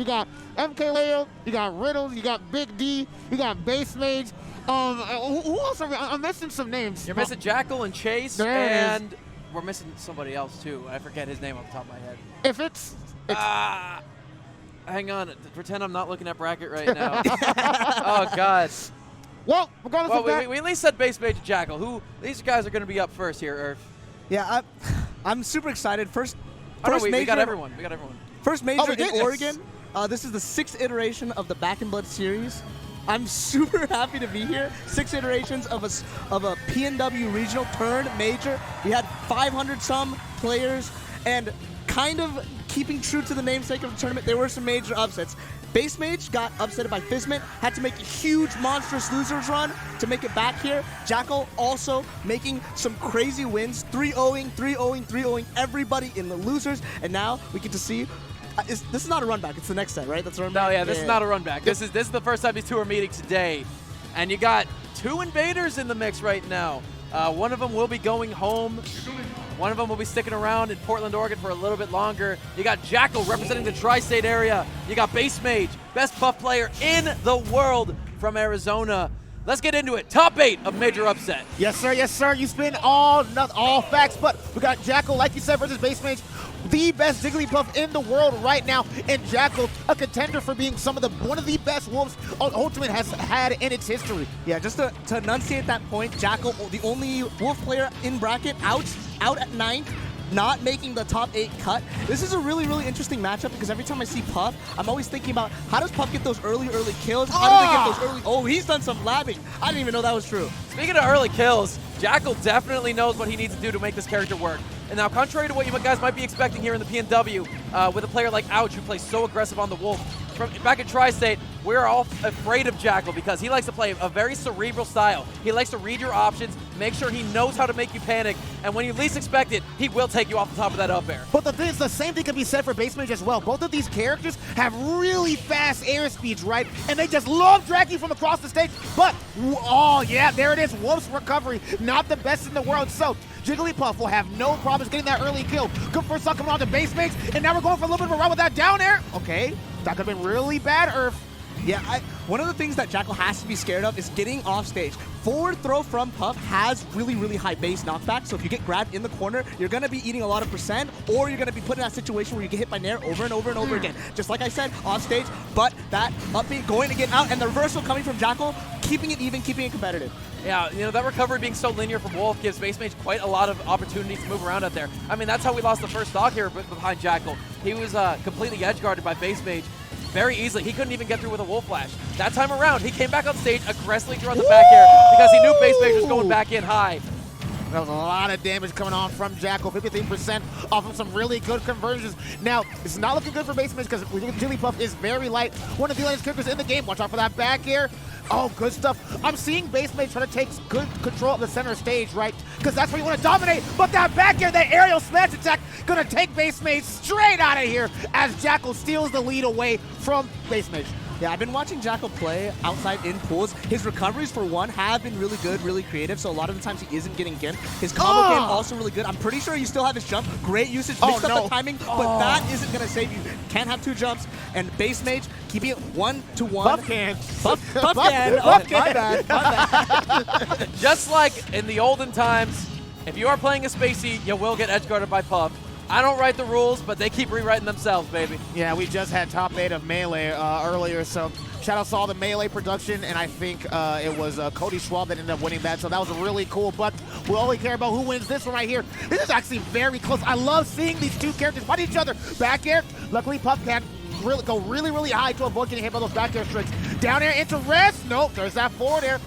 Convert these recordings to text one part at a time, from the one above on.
You got MKLeo, you got Riddles, you got Big D, you got Base Mage. Who else are we? I'm missing some names. You're missing Jackal and Chase, There and we're missing somebody else too. I forget his name off the top of my head. If it's hang on. Pretend I'm not looking at bracket right now. Oh God. well, regardless of that, we at least said Base Mage and Jackal. Who these guys are going to be up first here, Irv? Yeah, I'm super excited. First Oh, no, we major, got everyone. We got everyone. First major we did? in Oregon. This is the 6th iteration of the Back in Blood series. I'm super happy to be here. 6 iterations of a PNW regional turned major. We had 500 some players, and kind of keeping true to the namesake of the tournament, there were some major upsets. Base Mage got upset by Fizment, had to make a huge monstrous losers run to make it back here. Jackal also making some crazy wins, 3-0ing, 3-0ing, 3-0ing everybody in the losers, and now we get to see. This is not a run back. It's the next set, right? That's a run back. No, yeah, this is not a run back. This is the first time these two are meeting today, and you got 2 invaders in the mix right now. One of them will be going home. One of them will be sticking around in Portland, Oregon for a little bit longer. You got Jackal representing the tri-state area. You got Base Mage, best Puff player in the world from Arizona. Let's get into it. Top 8 of Major Upset. yes, sir, yes, sir. You spin all facts, but we got Jackal, like you said, versus Base Mage. The best Jigglypuff in the world right now, and Jackal, a contender for being one of the best wolves Ultimate has had in its history. Yeah, just to enunciate that point, Jackal, the only wolf player in bracket, out at 9th, not making the top 8 cut. This is a really, really interesting matchup because every time I see Puff, I'm always thinking about how does Puff get those early kills? How do they get those early? Oh, he's done some labbing. I didn't even know that was true. Speaking of early kills, Jackal definitely knows what he needs to do to make this character work. And now, contrary to what you guys might be expecting here in the PNW, with a player like Ouch, who plays so aggressive on the Wolf, back in Tri-State, we're all afraid of Jackal because he likes to play a very cerebral style. He likes to read your options, make sure he knows how to make you panic, and when you least expect it, he will take you off the top of that up air. But the thing is, the same thing can be said for Base Mage as well. Both of these characters have really fast air speeds, right? And they just love dragging from across the stage. But, oh yeah, there it is. Wolf's recovery, not the best in the world. So, Jigglypuff will have no problems getting that early kill. Good first shot coming on to Base Mage, and now we're going for a little bit of a run with that down air. Okay, that could have been really bad, Irv. Yeah, one of the things that Jackal has to be scared of is getting off stage. Forward throw from Puff has really, really high base knockback, so if you get grabbed in the corner, you're going to be eating a lot of percent, or you're going to be put in that situation where you get hit by Nair over and over and over again. Just like I said, off stage, but that up B going to get out, and the reversal coming from Jackal, keeping it even, keeping it competitive. Yeah, you know, that recovery being so linear from Wolf gives Base Mage quite a lot of opportunities to move around out there. I mean, that's how we lost the first stock here behind Jackal. He was completely edge-guarded by Base Mage very easily. He couldn't even get through with a Wolf Flash. That time around, he came back on stage, aggressively drew on the back air because he knew Base Mage was going back in high. That was a lot of damage coming on from Jackal, 53% off of some really good conversions. Now, it's not looking good for Base Mage because Jigglypuff is very light. One of the lightest characters in the game. Watch out for that back air. Oh, good stuff. I'm seeing Base Mage try to take good control of the center stage, right? Because that's where you want to dominate. But that back air, that aerial smash attack, gonna take Base Mage straight out of here as Jackal steals the lead away from Base Mage. Yeah, I've been watching Jackal play outside in pools. His recoveries, for one, have been really good, really creative, so a lot of the times he isn't getting gimped. His combo game also really good. I'm pretty sure you still have his jump. Great usage, mixed up the timing, but that isn't going to save you. Can't have 2 jumps, and Base Mage, keeping it 1-1. Buff can. Buff can. Oh, my bad, my bad. Just like in the olden times, if you are playing a Spacey, you will get edge-guarded by Puff. I don't write the rules, but they keep rewriting themselves, baby. Yeah, we just had top 8 of Melee earlier, so shout out to all the Melee production, and I think it was Cody Schwab that ended up winning that, so that was really cool, but we only care about who wins this one right here. This is actually very close. I love seeing these two characters fight each other. Back air, luckily Puff can't go really high to avoid getting hit by those back air strikes. Down air into rest. Nope, there's that forward air.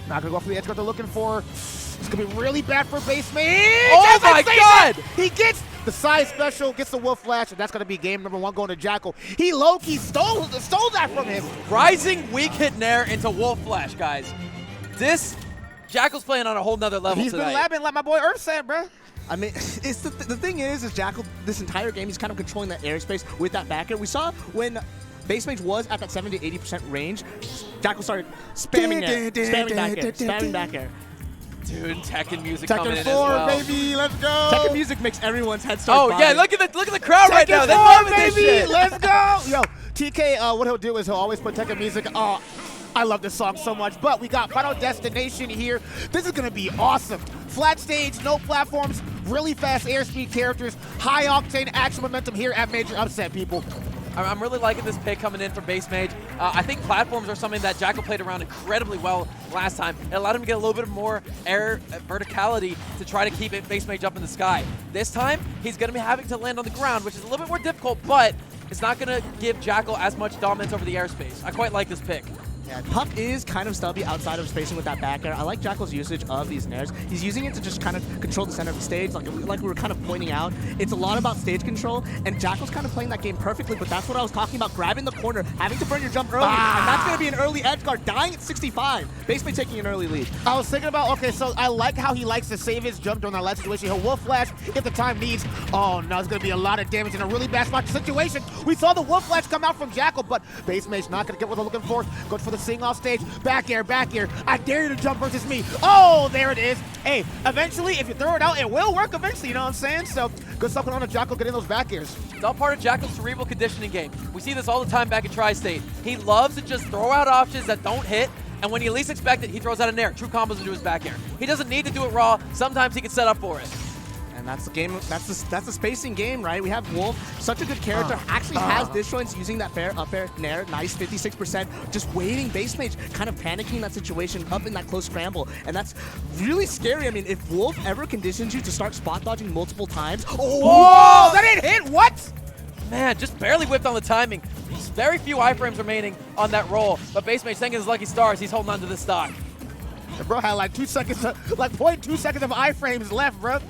Not gonna go for the edge guard they're looking for. It's gonna be really bad for Base Mage. Oh my God! He gets the side special, gets the Wolf Flash, and that's gonna be game number 1 going to Jackal. He low-key stole that from him. Rising weak hit Nair into Wolf Flash, guys. Jackal's playing on a whole nother level He's tonight. been labbing like my boy Earth said, bro. I mean, it's the thing is Jackal, this entire game, he's kind of controlling that airspace with that back air. We saw when Base Mage was at that 70 to 80% range, Jackal started spamming back air. Dude, Tekken music coming in Tekken as 4, well. baby, let's go. Tekken music makes everyone's head start Oh bobbing. yeah, look at the crowd right now. Tekken They're 4, loving this baby, shit. let's go. Yo, TK, what he'll do is he'll always put Tekken music. Oh, I love this song so much. But we got Final Destination here. This is going to be awesome. Flat stage, no platforms, really fast airspeed characters, high octane action momentum here at Major Upset, people. I'm really liking this pick coming in from Base Mage. I think platforms are something that Jackal played around incredibly well last time. It allowed him to get a little bit more air verticality to try to keep Base Mage up in the sky. This time, he's going to be having to land on the ground, which is a little bit more difficult, but it's not going to give Jackal as much dominance over the airspace. I quite like this pick. Yeah, Puff is kind of stubby outside of spacing with that back air. I like Jackal's usage of these nairs. He's using it to just kind of control the center of the stage, like we were kind of pointing out. It's a lot about stage control, and Jackal's kind of playing that game perfectly, but that's what I was talking about, grabbing the corner, having to burn your jump early, and that's going to be an early edge guard, dying at 65, basically taking an early lead. I was thinking about, okay, so I like how he likes to save his jump during that last situation. He'll wolf flash if the time needs. Oh, no, it's going to be a lot of damage in a really bad spot situation. We saw the wolf flash come out from Jackal, but Base Mage not going to get what they're looking for. Goes for the sing off stage. Back air, back air. I dare you to jump versus me. Oh, there it is. Hey, eventually, if you throw it out, it will work eventually, you know what I'm saying? So, good stuff going on to Jackal getting those back airs. It's all part of Jackal's cerebral conditioning game. We see this all the time back in Tri-State. He loves to just throw out options that don't hit, and when you least expect it, he throws out a nair. True combos into his back air. He doesn't need to do it raw. Sometimes he can set up for it. And that's the game. That's the spacing game, right? We have Wolf, such a good character, actually has disjoints using that fair up air nair, nice 56%, just waiting. Base Mage kind of panicking that situation up in that close scramble, and that's really scary. I mean, if Wolf ever conditions you to start spot dodging multiple times, oh, that didn't hit. What? Man, just barely whipped on the timing. There's very few iframes remaining on that roll, but Base Mage thinking his lucky stars. He's holding on to this stock. The bro had like 2 seconds, like 0.2 seconds of iframes left, bro.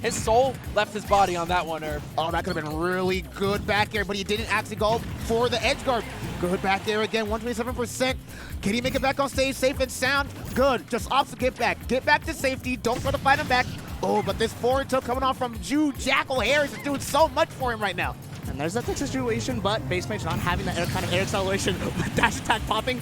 His soul left his body on that one, Irv. Oh, that could have been really good back air, but he didn't actually go for the edge guard. Good back air again, 127%. Can he make it back on stage safe and sound? Good, just opts to get back. Get back to safety, don't try to fight him back. Oh, but this forward tilt coming off from Jackal Harris is doing so much for him right now. And there's that situation, but Base Mage not having that kind of air acceleration with dash attack popping.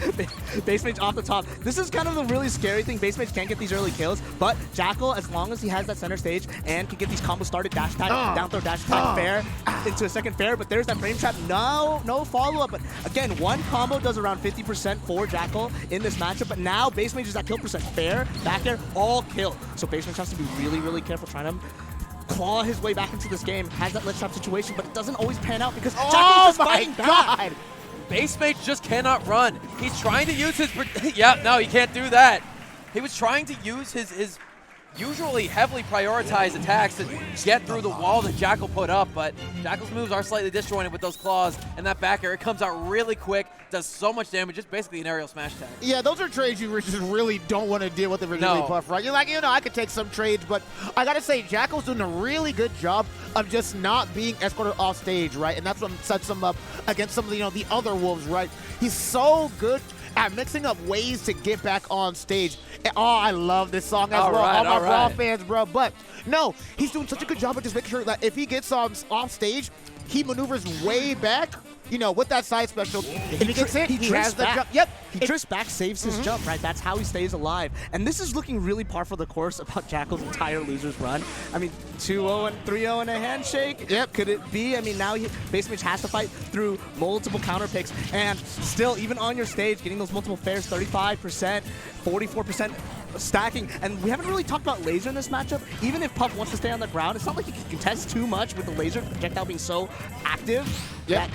Base Mage off the top. This is kind of the really scary thing. Base Mage can't get these early kills, but Jackal, as long as he has that center stage and can get these combos started, dash attack, down throw, dash attack, fair, into a second fair, but there's that frame trap. No follow-up, but again, one combo does around 50% for Jackal in this matchup, but now Base Mage is at kill percent. Fair, back air, all kill. So Base Mage has to be really, really careful trying to claw his way back into this game, has that ledge trap situation, but it doesn't always pan out because Jackal's just fighting back. Base Mage just cannot run. He's trying to use his... yeah, no, he can't do that. He was trying to use his usually heavily prioritized attacks to get through the wall that Jackal put up, but Jackal's moves are slightly disjointed with those claws and that back air. It comes out really quick, does so much damage, just basically an aerial smash tag. Yeah, those are trades you just really don't want to deal with originally, Puff, right? You're like, you know, I could take some trades, but I got to say, Jackal's doing a really good job of just not being escorted off stage, right? And that's what sets him up against some of the, you know, the other Wolves, right? He's so good at mixing up ways to get back on stage. And, oh, I love this song as well. All my Raw fans, bro. But no, he's doing such a good job of just making sure that if he gets off stage, he maneuvers way back, you know, with that side special. If he gets hit, he has the jump. Yep. He drifts back, saves his jump, right? That's how he stays alive. And this is looking really par for the course about Jackal's entire loser's run. I mean, 2-0 and 3-0 and a handshake. Yep. Could it be? I mean, now Base Mage has to fight through multiple counter picks, and still, even on your stage, getting those multiple fairs, 35%, 44%. Stacking, and we haven't really talked about laser in this matchup. Even if Puff wants to stay on the ground, it's not like he can contest too much with the laser projectile being so active. Yeah.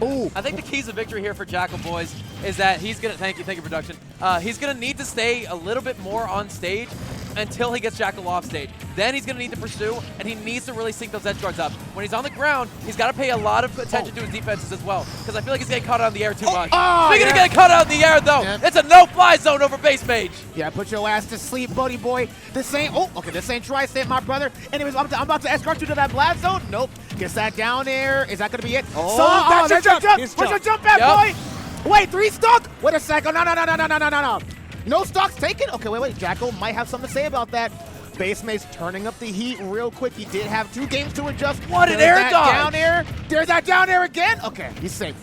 Ooh. I think the keys of victory here for Jackal, boys, is that he's gonna thank you, production. He's gonna need to stay a little bit more on stage until he gets Jackal off stage. Then he's gonna need to pursue, and he needs to really sync those edge guards up. When he's on the ground, he's got to pay a lot of attention to his defenses as well, because I feel like he's getting caught out in the air too much. Speaking of getting caught out in the air, though, it's a no-fly zone over Base Mage. Yeah, put your ass to sleep, buddy boy. This ain't, this ain't Tri-State, my brother. Anyways, I'm about to escort you to that blast zone. Nope. Gets that down there. Is that going to be it? That's your jump. Where's your jump at, boy? Wait, 3 stock? Wait a second. No. No stocks taken? Okay, wait. Jackal might have something to say about that. Base Mage turning up the heat real quick. He did have 2 games to adjust. What an air dodge! Down air. There's that down air again. Okay, he's safe.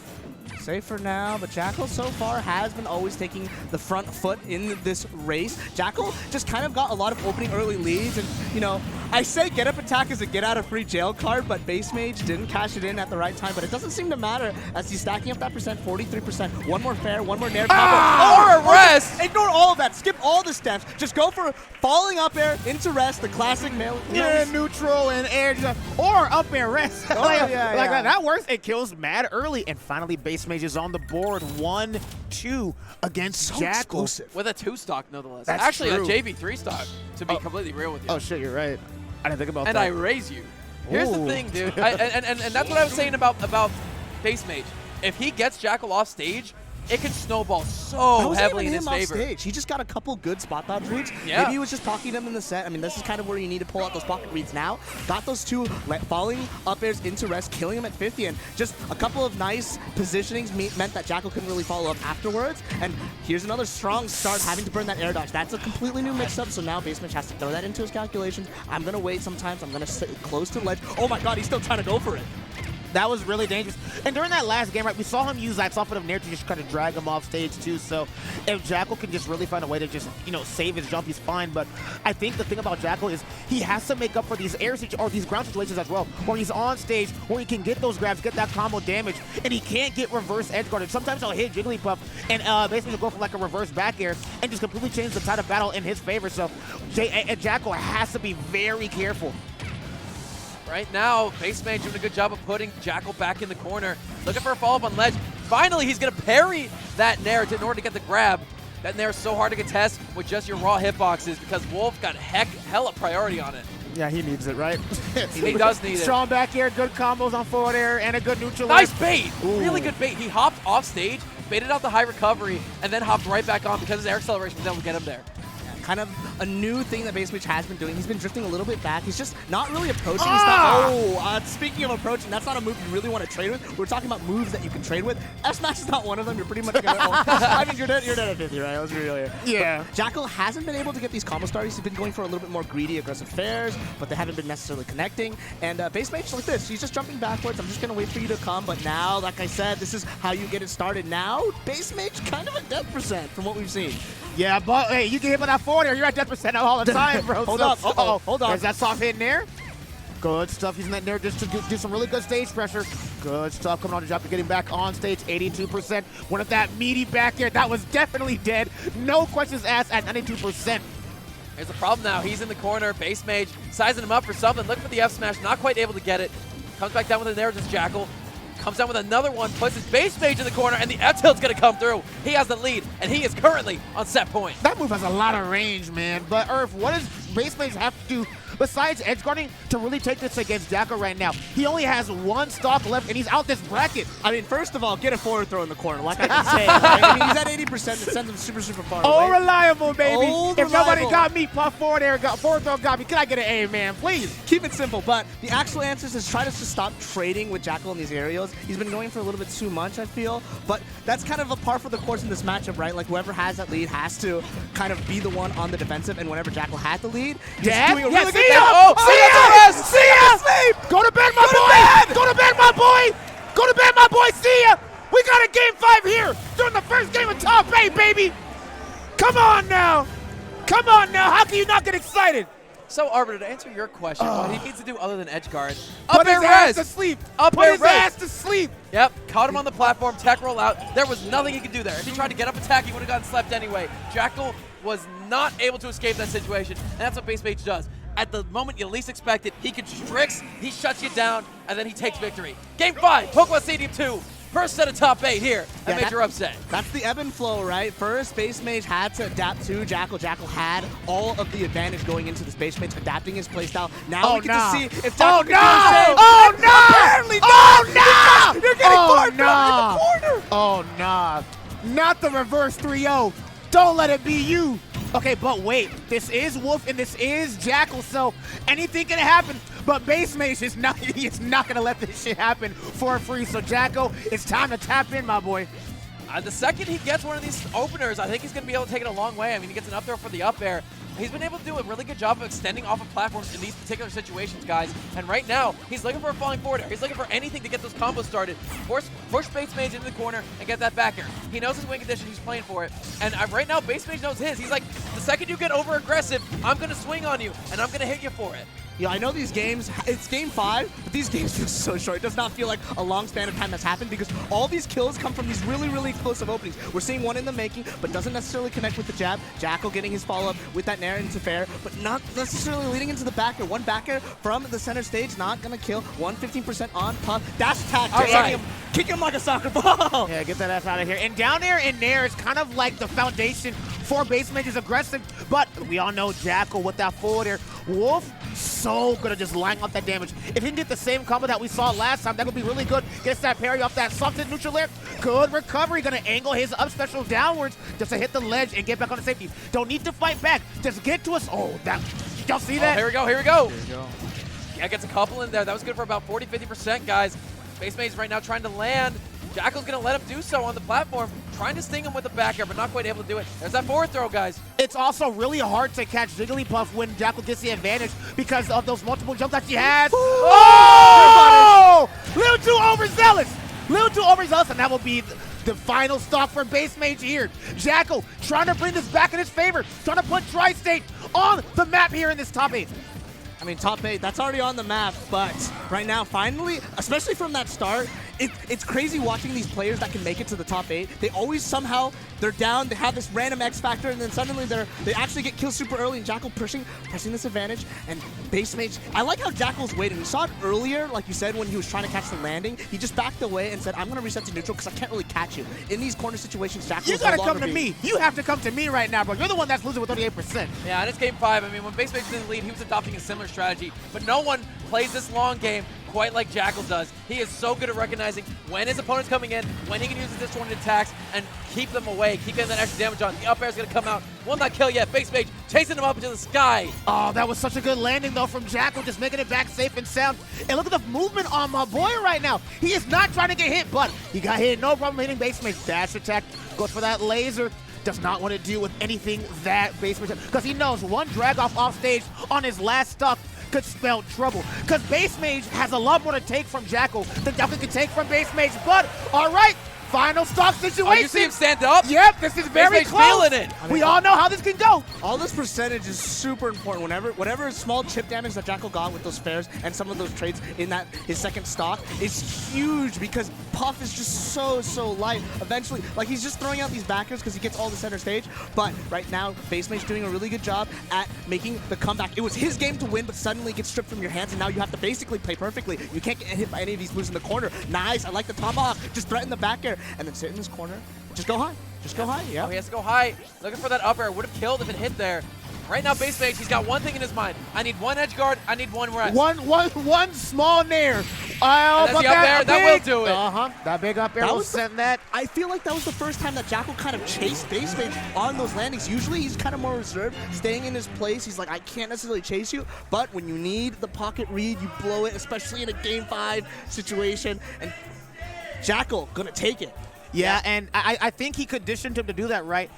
Safe for now, but Jackal so far has been always taking the front foot in this race. Jackal just kind of got a lot of opening early leads, and, you know, I say get up attack is a get out of free jail card, but Base Mage didn't cash it in at the right time. But it doesn't seem to matter as he's stacking up that percent, 43%. One more fair, one more nair combo. Or a rest! Ignore all of that. Skip all the steps. Just go for falling up air into rest, the classic Yeah, neutral and air, or up air rest. Oh, like yeah. that works. It kills mad early, and finally Base Mage is on the board. 1-2 against So Jackal. explosive. With a 2 stock, nonetheless. That's Actually, true. a JV3 stock, to be completely real with you. Oh shit, you're right. I didn't think about And that. I raise you. Here's the Ooh. thing, dude. And that's what I was saying about Base Mage. If he gets Jackal off stage, it can snowball That so wasn't heavily in even his him off favor. stage. He just got a couple good spot dodge reads. Yeah. Maybe he was just pocketing them in the set. I mean, this is kind of where you need to pull out those pocket reads now. Got those two falling up airs into rest, killing him at 50, and just a couple of nice positionings meant that Jackal couldn't really follow up afterwards. And here's another strong start, having to burn that air dodge. That's a completely new mix-up, so now Base Mage has to throw that into his calculations. I'm going to wait sometimes. I'm going to sit close to the ledge. Oh my god, he's still trying to go for it. That was really dangerous. And during that last game, right, we saw him use that soft foot of Nair to just kind of drag him off stage too. So if Jackal can just really find a way to just, save his jump, he's fine. But I think the thing about Jackal is he has to make up for these these ground situations as well, where he's on stage, where he can get those grabs, get that combo damage, and he can't get reverse edge guarded. Sometimes he'll hit Jigglypuff and basically go for like a reverse back air and just completely change the tide of battle in his favor. So Jackal has to be very careful. Right now, Base Mage doing a good job of putting Jackal back in the corner. Looking for a follow-up on ledge. Finally, he's going to parry that Nair in order to get the grab. That Nair is so hard to contest with just your raw hitboxes because Wolf got hella priority on it. Yeah, he needs it, right? He does need it. Strong back air, good combos on forward air, and a good neutral. Nice bait! Ooh. Really good bait. He hopped off stage, baited out the high recovery, and then hopped right back on because his air acceleration was able to get him there. Kind of a new thing that Base Mage has been doing. He's been drifting a little bit back. He's just not really approaching. Speaking of approaching, that's not a move you really want to trade with. We're talking about moves that you can trade with. F-Smash is not one of them. You're pretty much gonna I mean, you're dead at 50, right? Let's be real here. Yeah. But Jackal hasn't been able to get these combo starters. He's been going for a little bit more greedy, aggressive fairs, but they haven't been necessarily connecting. And Base Mage like this. He's just jumping backwards. I'm just gonna wait for you to come. But now, like I said, this is how you get it started. Now, Base Mage kind of a death percent from what we've seen. Yeah, but hey, you get hit by that forward air, you're at death percent all the time, bro. Hold up. Hold on. There's that soft hit in there. Good stuff using that Nair just to do some really good stage pressure. Good stuff coming on the job to getting back on stage, 82%. One of that meaty back air, that was definitely dead. No questions asked at 92%. Here's the problem now. He's in the corner. Base Mage sizing him up for something. Looking for the F smash. Not quite able to get it. Comes back down with an air just Jackal. Comes down with another one. Puts his Base Mage in the corner. And the F tilt's going to come through. He has the lead. And he is currently on set point. That move has a lot of range, man. But Earth, what does Base Mage have to do besides edge guarding to really take this against Jackal right now? He only has one stock left, and he's out this bracket. I mean, first of all, get a forward throw in the corner, like I can say. Right? I mean, he's at 80%. It sends him super, super far Oh, away. reliable, baby. Old If nobody reliable. got me, puff forward air, forward throw got me. Can I get an A, man, please? Keep it simple, but the actual answer is try to just stop trading with Jackal in these areas. He's been going for a little bit too much, I feel, but that's kind of a par for the course in this matchup, right? Like, whoever has that lead has to kind of be the one on the defensive, and whenever Jackal had the lead, he's doing a really good job. See ya! Go to bed, my boy! Go to bed, my boy! Go to bed, my boy! See ya! We got a game 5 here during the first game of top 8, baby! Come on now! Come on now! How can you not get excited? So, Arbiter, to answer your question, what he needs to do other than edge guard, Put up his air ass res. to sleep! Up Put air his res. ass to sleep! Yep, caught him on the platform, tech roll out. There was nothing he could do there. If he tried to get up attack, he would have gotten slept anyway. Jackal was not able to escape that situation, and that's what Base Mage does. At the moment you least expect it, he constricts, he shuts you down, and then he takes victory. Game 5, Pokemon Stadium 2. First set of top 8 here at Major Upset. That's the ebb and flow, right? First, Base Mage had to adapt to Jackal. Jackal had all of the advantage going into this. Base Mage adapting his playstyle. Now we get to see if Jackal can do the same. Oh no! Apparently Oh not! no! You're getting far no! from in the corner! Oh nah! Not the reverse 3-0. Don't let it be you. Okay, but wait. This is Wolf and this is Jackal, so anything can happen. But Base Mage is not. He's not gonna let this shit happen for free. So Jackal, it's time to tap in, my boy. The second he gets one of these openers, I think he's going to be able to take it a long way. I mean, he gets an up throw for the up air. He's been able to do a really good job of extending off of platforms in these particular situations, guys. And right now, he's looking for a falling forward air. He's looking for anything to get those combos started. Push Base Mage into the corner and get that back air. He knows his win condition. He's playing for it. And right now, Base Mage knows his. He's like, the second you get over aggressive, I'm going to swing on you, and I'm going to hit you for it. You know, I know these games, it's game 5, but these games feel so short. It does not feel like a long span of time has happened because all these kills come from these really, really explosive openings. We're seeing one in the making, but doesn't necessarily connect with the jab. Jackal getting his follow-up with that Nair into fair, but not necessarily leading into the back air. One back air from the center stage, not going to kill. 115% on Puff. Dash attack, Right. kicking him like a soccer ball. Yeah, get that ass out of here. And down air and Nair is kind of like the foundation for base mage's aggressive, but we all know Jackal with that forward air. Wolf, so good at just lining up that damage. If he can get the same combo that we saw last time, that would be really good. Gets that parry off that soft neutral air. Good recovery. Gonna angle his up special downwards just to hit the ledge and get back on the safety. Don't need to fight back. Just get to us. Oh, that. Y'all see that? Here we go, here we go. Yeah, gets a couple in there. That was good for about 40-50%, guys. Base Mage right now trying to land. Jackal's going to let him do so on the platform, trying to sting him with the back air, but not quite able to do it. There's that forward throw, guys. It's also really hard to catch Jigglypuff when Jackal gets the advantage because of those multiple jumps that she has. Oh! Little too overzealous. Little too overzealous, and that will be the final stock for Base Mage here. Jackal trying to bring this back in his favor, trying to put Tri-State on the map here in this top 8. I mean, top 8, that's already on the map, but right now, finally, especially from that start, it's crazy watching these players that can make it to the top 8. They always somehow, they're down, they have this random X factor, and then suddenly they actually get killed super early, and Jackal pressing this advantage, and Base Mage, I like how Jackal's waiting. We saw it earlier, like you said, when he was trying to catch the landing. He just backed away and said, I'm going to reset to neutral because I can't really catch you. In these corner situations, Jackal You gotta come to me. You have to come to me right now, bro. You're the one that's losing with 38%. Yeah, and it's game 5. I mean, when Base Mage didn't lead, he was adopting a similar strategy, but no one plays this long game quite like Jackal does. He is so good at recognizing when his opponent's coming in, when he can use his disjointed attacks, and keep them away, keep getting that extra damage on. The up air is going to come out. Will not kill yet. Base Mage chasing him up into the sky. Oh, that was such a good landing, though, from Jackal, just making it back safe and sound. And look at the movement on my boy right now. He is not trying to get hit, but he got hit. No problem hitting Base Mage. Dash attack, goes for that laser. Does not want to deal with anything that Base Mage, because he knows one drag off stage on his last stock could spell trouble. Because Base Mage has a lot more to take from Jackal than Jackal can take from Base Mage. But, all right, final stock situation. Oh, you see him stand up? Yep, this is very Mage close. feeling it. We all know how this can go. All this percentage is super important. Whatever small chip damage that Jackal got with those fairs and some of those trades in that his second stock is huge because Puff is just so light. Eventually, like he's just throwing out these backers because he gets all the center stage. But right now, Base Mage doing a really good job at making the comeback. It was his game to win, but suddenly it gets stripped from your hands, and now you have to basically play perfectly. You can't get hit by any of these moves in the corner. Nice, I like the tomahawk. Just threaten the back air, and then sit in this corner. Just go high. Just go high, yeah. Oh, he has to go high. Looking for that up air. Would have killed if it hit there. Right now, Base Mage, he's got one thing in his mind. I need one edge guard. I need one rest. One small nair. And that's the up air. That will do it. That big up air will send that. I feel like that was the first time that Jackal kind of chased Base Mage on those landings. Usually he's kind of more reserved, staying in his place. He's like, I can't necessarily chase you, but when you need the pocket read, you blow it, especially in a game 5 situation, and Jackal gonna take it. Yeah, and I think he conditioned him to do that, right?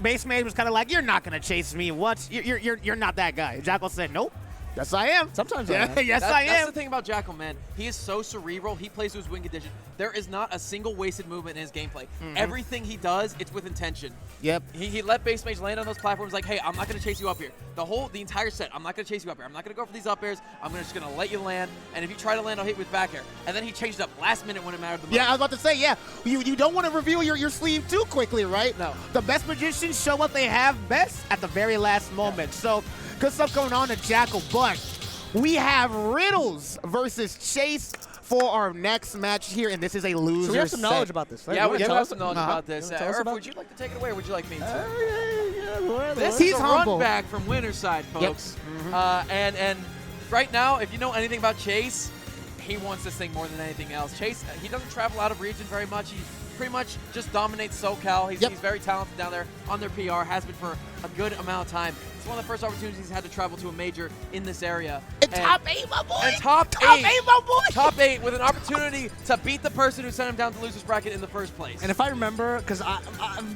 Base Mage was kind of like, you're not going to chase me. What? You're not that guy. Jackal said, nope. Yes, I am. Sometimes I am. Yes, I am. That's the thing about Jackal, man. He is so cerebral. He plays to his win condition. There is not a single wasted movement in his gameplay. Everything he does, it's with intention. Yep. He let Base Mage land on those platforms like, hey, I'm not going to chase you up here. The entire set, I'm not going to chase you up here. I'm not going to go for these up airs. I'm just going to let you land. And if you try to land, I'll hit you with back air. And then he changed up last minute when it mattered the most. Yeah, I was about to say, yeah. You don't want to reveal your sleeve too quickly, right? No. The best magicians show what they have best at the very last moment. So, good stuff going on to Jackal, but we have Riddles versus Chase for our next match here, and this is a loser So we have some set. knowledge about this, right? Yeah, we You wanna have some knowledge uh-huh. about this. You wanna tell us Irv, about would you like to take it away, or would you like me to? This This He's is a humble. run back from winner's side, folks. And right now, if you know anything about Chase, he wants this thing more than anything else. Chase, he doesn't travel out of region very much. He pretty much just dominates SoCal. He's very talented down there on their PR, has been for a good amount of time. It's one of the first opportunities he's had to travel to a major in this area. And top 8, my boy. And top eight, my boy. Top 8 with an opportunity to beat the person who sent him down to losers bracket in the first place. And if I remember, because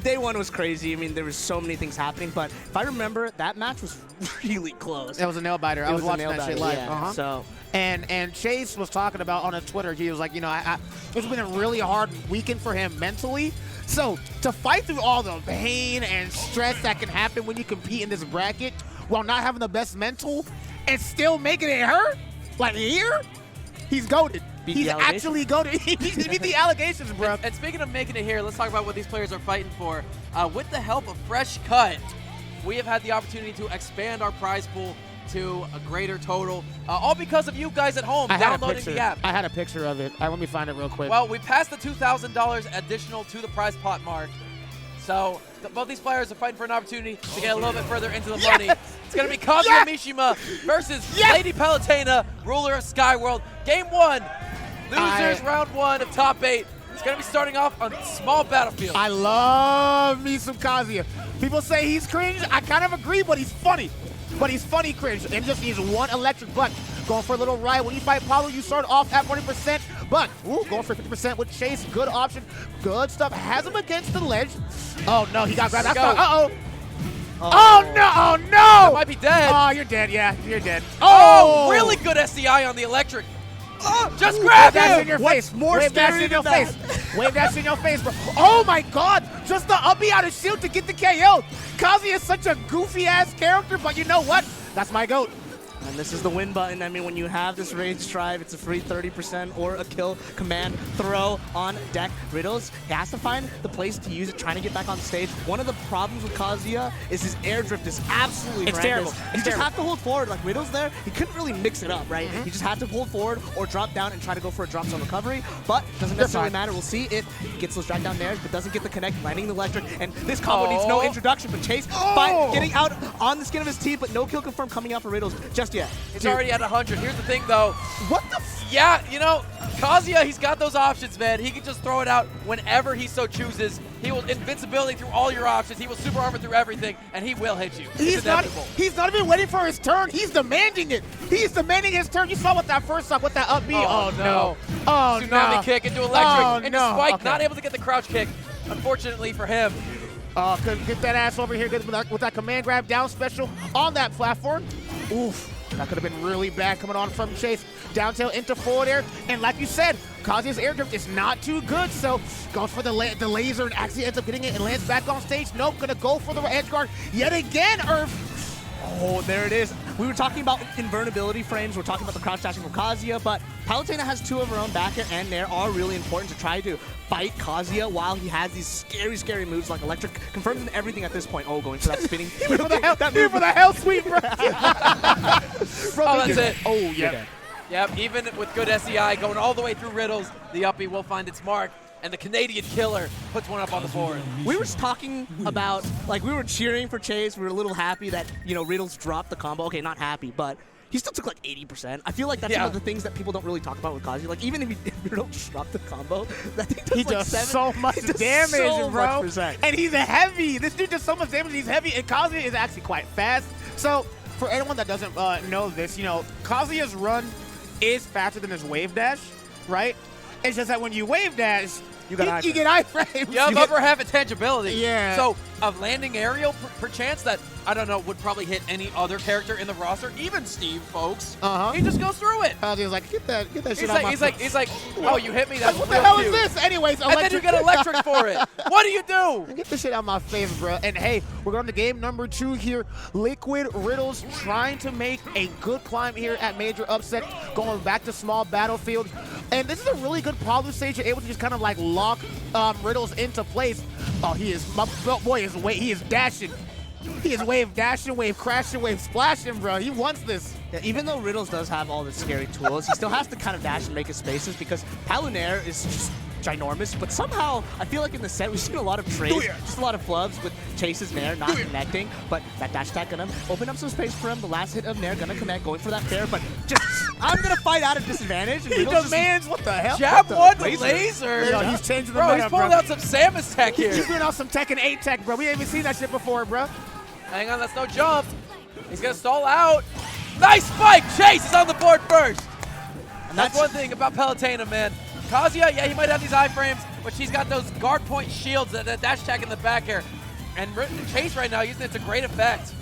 day 1 was crazy. I mean, there was so many things happening. But if I remember, that match was really close. It was a nail biter. I was watching that shit live. Yeah. So. And Chase was talking about on Twitter, he was like, you know, it's been a really hard weekend for him mentally. So to fight through all the pain and stress that can happen when you compete in this bracket while not having the best mental, and still making it hurt? Like here? He's goated. Beat He's the allegations. actually goated. He beat the allegations, bro. And speaking of making it here, let's talk about what these players are fighting for. With the help of Fresh Cut, we have had the opportunity to expand our prize pool to a greater total, all because of you guys at home downloading the app. I had a picture of it. Let me find it real quick. Well, we passed the $2,000 additional to the prize pot mark. So both these players are fighting for an opportunity to get a little bit further into the money. It's going to be Kazuya Mishima versus Lady Palutena, ruler of Skyworld. Game 1, losers round 1 of top 8. It's going to be starting off on small battlefield. I love me some Kazuya. People say he's cringe. I kind of agree, but he's funny. But he's funny cringe, and just needs one electric butt. Going for a little ride. When you fight Paulo, you start off at 40%, but going for 50% with Chase. Good option. Good stuff. Has him against the ledge. Oh, no, he got grabbed. Uh-oh. Oh, no. Oh, no. That might be dead. Oh, you're dead. Yeah, you're dead. Oh, really good SCI on the electric. Just grab Dash in him. your What's face. more Wave dash scary in your than face. Wave dash in your face, bro. Oh my God! Just the uppy out of shield to get the KO. Kazuya is such a goofy ass character, but you know what? That's my goat. And this is the win button. I mean, when you have this Rage Drive, it's a free 30% or a kill command throw on deck. Riddles, he has to find the place to use it, trying to get back on stage. One of the problems with Kazuya is his air drift is absolutely It's horrendous. terrible. You just have to hold forward. Like Riddles there, he couldn't really mix it up, right? He just had to hold forward or drop down and try to go for a drop zone recovery. But doesn't necessarily matter. We'll see if he gets those drag down there, but doesn't get the connect, landing the electric. And this combo needs no introduction, but Chase getting out on the skin of his teeth, but no kill confirmed coming out for Riddles just yet. He's already at 100. Here's the thing, though. What the? Yeah, you know, Kazuya, he's got those options, man. He can just throw it out whenever he so chooses. He will invincibility through all your options. He will super armor through everything, and he will hit you. He's not even waiting for his turn. He's demanding it. He's demanding his turn. You saw with that first stock with that up B. Oh, no. Oh, Tsunami no. kick into electric. Into no. Spike, Okay. not able to get the crouch kick, unfortunately for him. Couldn't get that ass over here with that command grab down special on that platform. Oof. That could have been really bad coming on from Chase. Down tail into forward air. And like you said, Kazuya's air drift is not too good. So goes for the laser and actually ends up getting it and lands back on stage. Nope, gonna go for the edge guard yet again, Irv. Oh, there it is. We were talking about invulnerability frames. We're talking about the crouch dashing from Kazuya, but Palutena has two of her own back air and nair are really important to try to fight Kazuya while he has these scary, scary moves like electric confirms and everything at this point. Oh, going for that spinning. Here for the hell sweep, bro. Bro, Oh, that's it. Oh, yeah. Yep, even with good SEI going all the way through Riddles, the uppie will find its mark, and the Canadian killer puts one up on the board. We were talking about, like, we were cheering for Chase. We were a little happy that, you know, Riddles dropped the combo. Okay, not happy, but he still took like 80%. I feel like that's one of the things that people don't really talk about with Kazuya. Like, even if Riddles dropped the combo, that thing does He like does so much damage, so bro. much percent. And he's heavy. This dude does so much damage. He's heavy, and Kazuya is actually quite fast. So, for anyone that doesn't know this, you know, Kazuya's run is faster than his wave dash, right? It's just that when you wave dash, you get iframes. You have upper half intangibility. Yeah. So a landing aerial, perchance that, I don't know, would probably hit any other character in the roster, even Steve, folks. He just goes through it. Kazuya's like, get that shit out my face. He's like, oh, you hit me, that's What the real hell cute. is this? Anyways, And then you get electric for it. What do you do? Get this shit out of my face, bro. And hey, we're going to game number 2 here. Liquid Riddles trying to make a good climb here at Major Upset, going back to small battlefield. And this is a really good problem stage. You're able to just kind of like lock Riddles into place. Oh, my boy he is dashing. He is wave dashing, wave crashing, wave splashing, bro. He wants this. Yeah, even though Riddles does have all the scary tools, he still has to kind of dash and make his spaces because Palunair is just ginormous, but somehow I feel like in the set we've seen a lot of trades, just a lot of flubs with Chase's Nair not connecting, but that dash attack gonna open up some space for him. The last hit of Nair gonna connect, going for that fair, but just I'm gonna fight out of disadvantage. And He Riddles demands, what the hell? Jab What the- one laser. Yo, he's changing the Bro, meta, he's pulling out some Samus tech here. He's doing out some Tekken 8 tech, bro. We ain't even seen that shit before, bro. Hang on, that's no jump. He's gonna stall out. Nice spike! Chase is on the board first. And that's one thing about Palutena, man. Kazuya, yeah, he might have these iframes, but she's got those guard point shields, that dash attack in the back air. And Chase right now using it to great effect.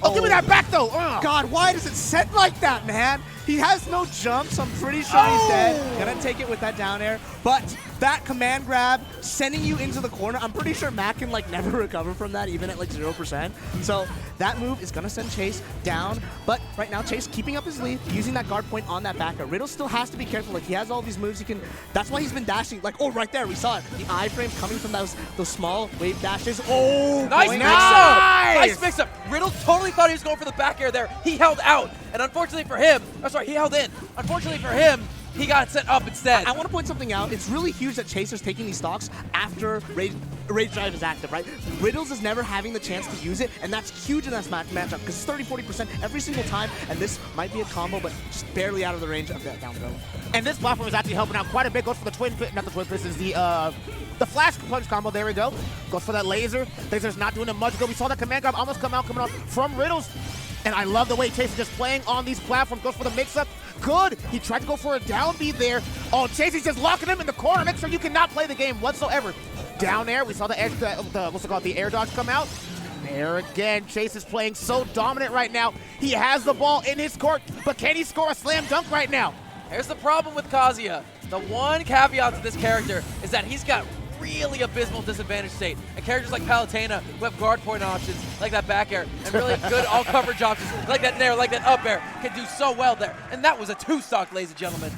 Oh, give me that back, though. God, why does it set like that, man? He has no jump, so I'm pretty sure he's dead. Gonna take it with that down air, but that command grab, sending you into the corner. I'm pretty sure Matt can like never recover from that, even at like 0%. So that move is gonna send Chase down. But right now, Chase keeping up his lead, using that guard point on that backer. Riddle still has to be careful. Like he has all these moves he can. That's why he's been dashing. Like, oh, right there, we saw it. The iframe coming from those small wave dashes. Oh, Nice going mix-up! out. Nice mix-up! Riddle totally thought he was going for the back air there. He held out, and unfortunately for him, he held in. Unfortunately for him, he got set up instead. I want to point something out. It's really huge that Chase is taking these stocks after Rage Drive is active, right? Riddles is never having the chance to use it, and that's huge in this matchup because it's 30-40% every single time, and this might be a combo, but just barely out of the range of that down throw. And this platform is actually helping out quite a bit. Goes for the twin, not the twin pistols, the flash punch combo. There we go. Goes for that laser. Laser's not doing it much good. We saw that command grab almost coming off from Riddles. And I love the way Chase is just playing on these platforms. Goes for the mix-up. Good. He tried to go for a down B there. Oh, Chase is just locking him in the corner. Make sure you cannot play the game whatsoever. Down there, we saw the what's it called? The air dodge come out. There again, Chase is playing so dominant right now. He has the ball in his court, but can he score a slam dunk right now? Here's the problem with Kazuya. The one caveat to this character is that he's got really abysmal disadvantage state. And characters like Palutena who have guard point options, like that back air, and really good all coverage options, like that nair, like that up air, can do so well there. And that was a 2-stock, ladies and gentlemen.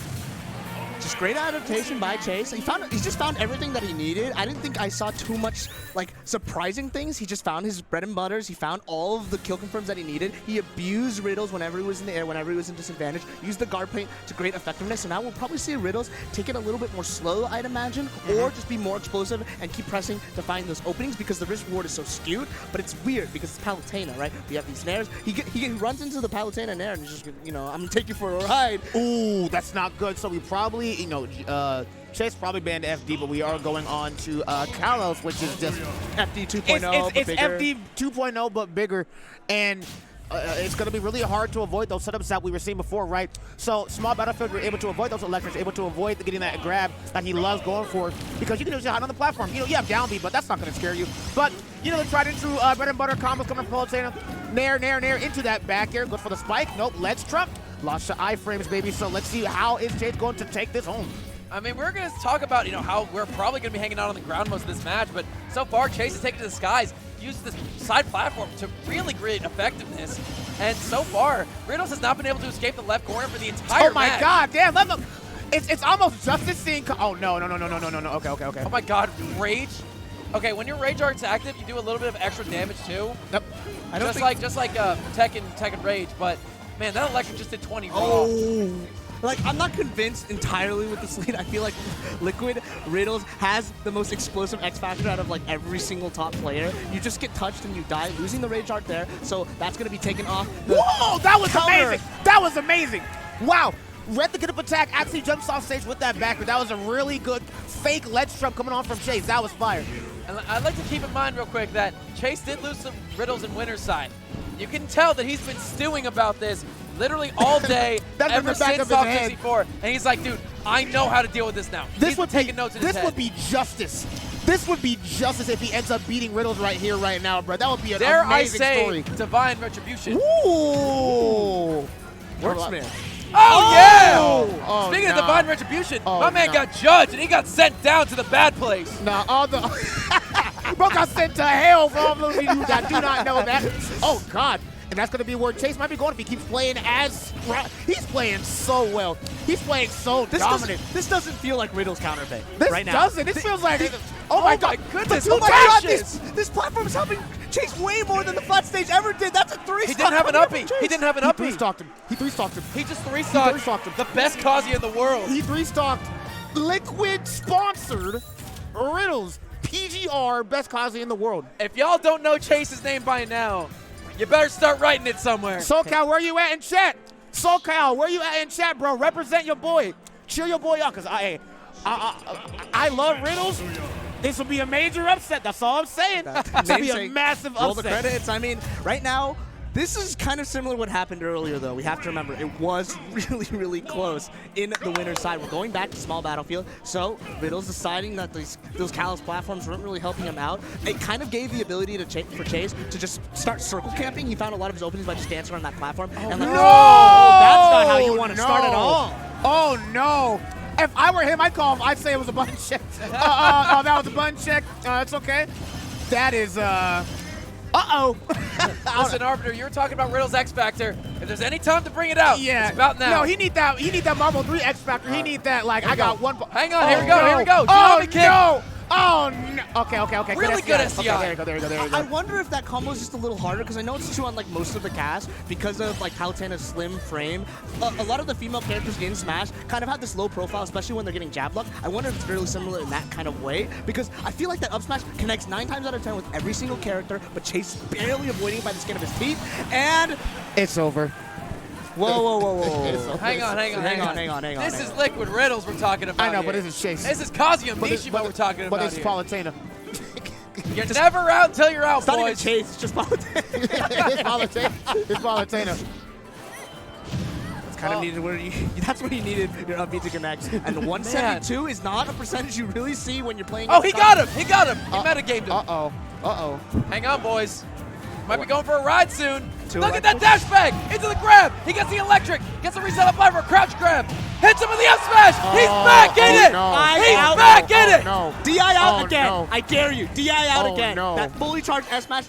Just great adaptation by Chase. He just found everything that he needed. I didn't think I saw too much like surprising things. He just found his bread and butters. He found all of the kill confirms that he needed. He abused Riddles whenever he was in the air, whenever he was in disadvantage. Used the guard paint to great effectiveness. And now we'll probably see Riddles take it a little bit more slow, I'd imagine, or just be more explosive and keep pressing to find those openings because the risk reward is so skewed. But it's weird because it's Palutena, right? We have these nairs. He runs into the Palutena nair and he's just, I'm gonna take you for a ride. Ooh, that's not good. So we probably, Chase probably banned FD, but we are going on to Kalos, which is just FD 2.0, it's bigger. FD 2.0, but bigger. And it's going to be really hard to avoid those setups that we were seeing before, right? So small battlefield, we're able to avoid those electrics, able to avoid getting that grab that he loves going for, because you can do your hot on the platform. You have down B, but that's not going to scare you. But, the tried and true bread and butter combos coming from Palutena. Nair into that back air. Goes for the spike. Nope, let's trump. Lost to iframes, baby. So let's see how is Chase going to take this home. I mean, we're going to talk about, how we're probably going to be hanging out on the ground most of this match, but so far, Chase has taken to the skies, used this side platform to really great effectiveness, and so far, Riddles has not been able to escape the left corner for the entire match. Oh my God, damn, it's almost justice seeing, oh no, okay. Oh my God, Rage? Okay, when your Rage Art's active, you do a little bit of extra damage too. Yep. Just like Tekken Rage, but man, that electric just did 20 raw. Oh. Like, I'm not convinced entirely with this lead. I feel like Liquid Riddles has the most explosive X Factor out of like every single top player. You just get touched and you die, losing the Rage Art there. So that's going to be taken off. Whoa, that was amazing. That was amazing. Wow. Red the Get Up attack actually jumps off stage with that backer. That was a really good fake ledge trump coming on from Chase. That was fire. And I'd like to keep in mind real quick that Chase did lose some Riddles in winner's side. You can tell that he's been stewing about this literally all day, ever since Top 64. And he's like, dude, I know how to deal with this now. He's taking notes in his head. This would be justice. This would be justice if he ends up beating Riddles right here, right now, bro. That would be an amazing story. Divine Retribution. Ooh. Worksman. Oh, yeah! Oh, Speaking of Divine Retribution, my man got judged and he got sent down to the bad place. Nah, bro got sent to hell for all those of you that do not know that. Oh, God. And that's going to be where Chase might be going if he keeps playing he's playing so well. He's playing so dominant. This doesn't feel like Riddles counterpick right now. This doesn't. This feels like, oh my God. Goodness, oh my God, this platform is helping Chase way more than the flat stage ever did. That's a 3-stock. He didn't have an uppie. He didn't have an uppie. He 3-stocked him. He 3-stocked him. He just 3-stocked him. The best Kazuya in the world. He 3-stocked Liquid-sponsored Riddles. PGR, best Kazuya in the world. If y'all don't know Chase's name by now, you better start writing it somewhere. SoCal, where you at in chat? SoCal, where you at in chat, bro? Represent your boy. Cheer your boy up, because I love Riddles. This will be a major upset. That's all I'm saying. This will be a massive upset. Roll the credits. I mean, right now, this is kind of similar to what happened earlier, though. We have to remember, it was really, really close in the winner's side. We're going back to small battlefield, so Riddle's deciding that those Kalos platforms weren't really helping him out. It kind of gave the ability for Chase to just start circle camping. He found a lot of his openings by just dancing around that platform. Oh, and like, no! that's not how you want to start at all. Oh, no. If I were him, I'd say it was a button check. Oh, that was a button check. It's okay. That is, uh-oh. Listen, Arbiter, you were talking about Riddle's X Factor. If there's any time to bring it out, Yeah. it's about now. No, he need that Marvel 3 X Factor. He need that, like, I got one. Hang on, Oh, here we go, no. here we go. Oh, Tsunami kick. no. Oh, no. Okay. Really good SCI. Okay, there you go. I wonder if that combo is just a little harder because I know it's true on like most of the cast because of like Palutena's slim frame. A lot of the female characters in Smash kind of have this low profile, especially when they're getting jab lock. I wonder if it's really similar in that kind of way because I feel like that up smash connects 9 times out of 10 with every single character, but Chase is barely avoiding it by the skin of his teeth. And It's over. whoa. Hang on. This is Liquid Riddles we're talking about. I know, but here. this is Chase. This is Kazuya Mishima we're talking about. But this is here. Palutena. You're never out until you're out, It's not even boys. Chase, it's just Palutena. It's Palutena. Kind of needed where that's what he needed your upbeat to connect. And 172 is not a percentage you really see when you're playing. Oh, he got him. He metagamed him. Uh-oh. Hang on, boys. Might be going for a ride soon. Two Look at that dash bag. Into the grab. He gets the electric. Gets the reset up fly for a crouch grab. Hits him with the up smash. He's back in it. No. He's back in it. No. DI out Oh, again. no. I dare you. DI out Oh, again. no. That fully charged S smash.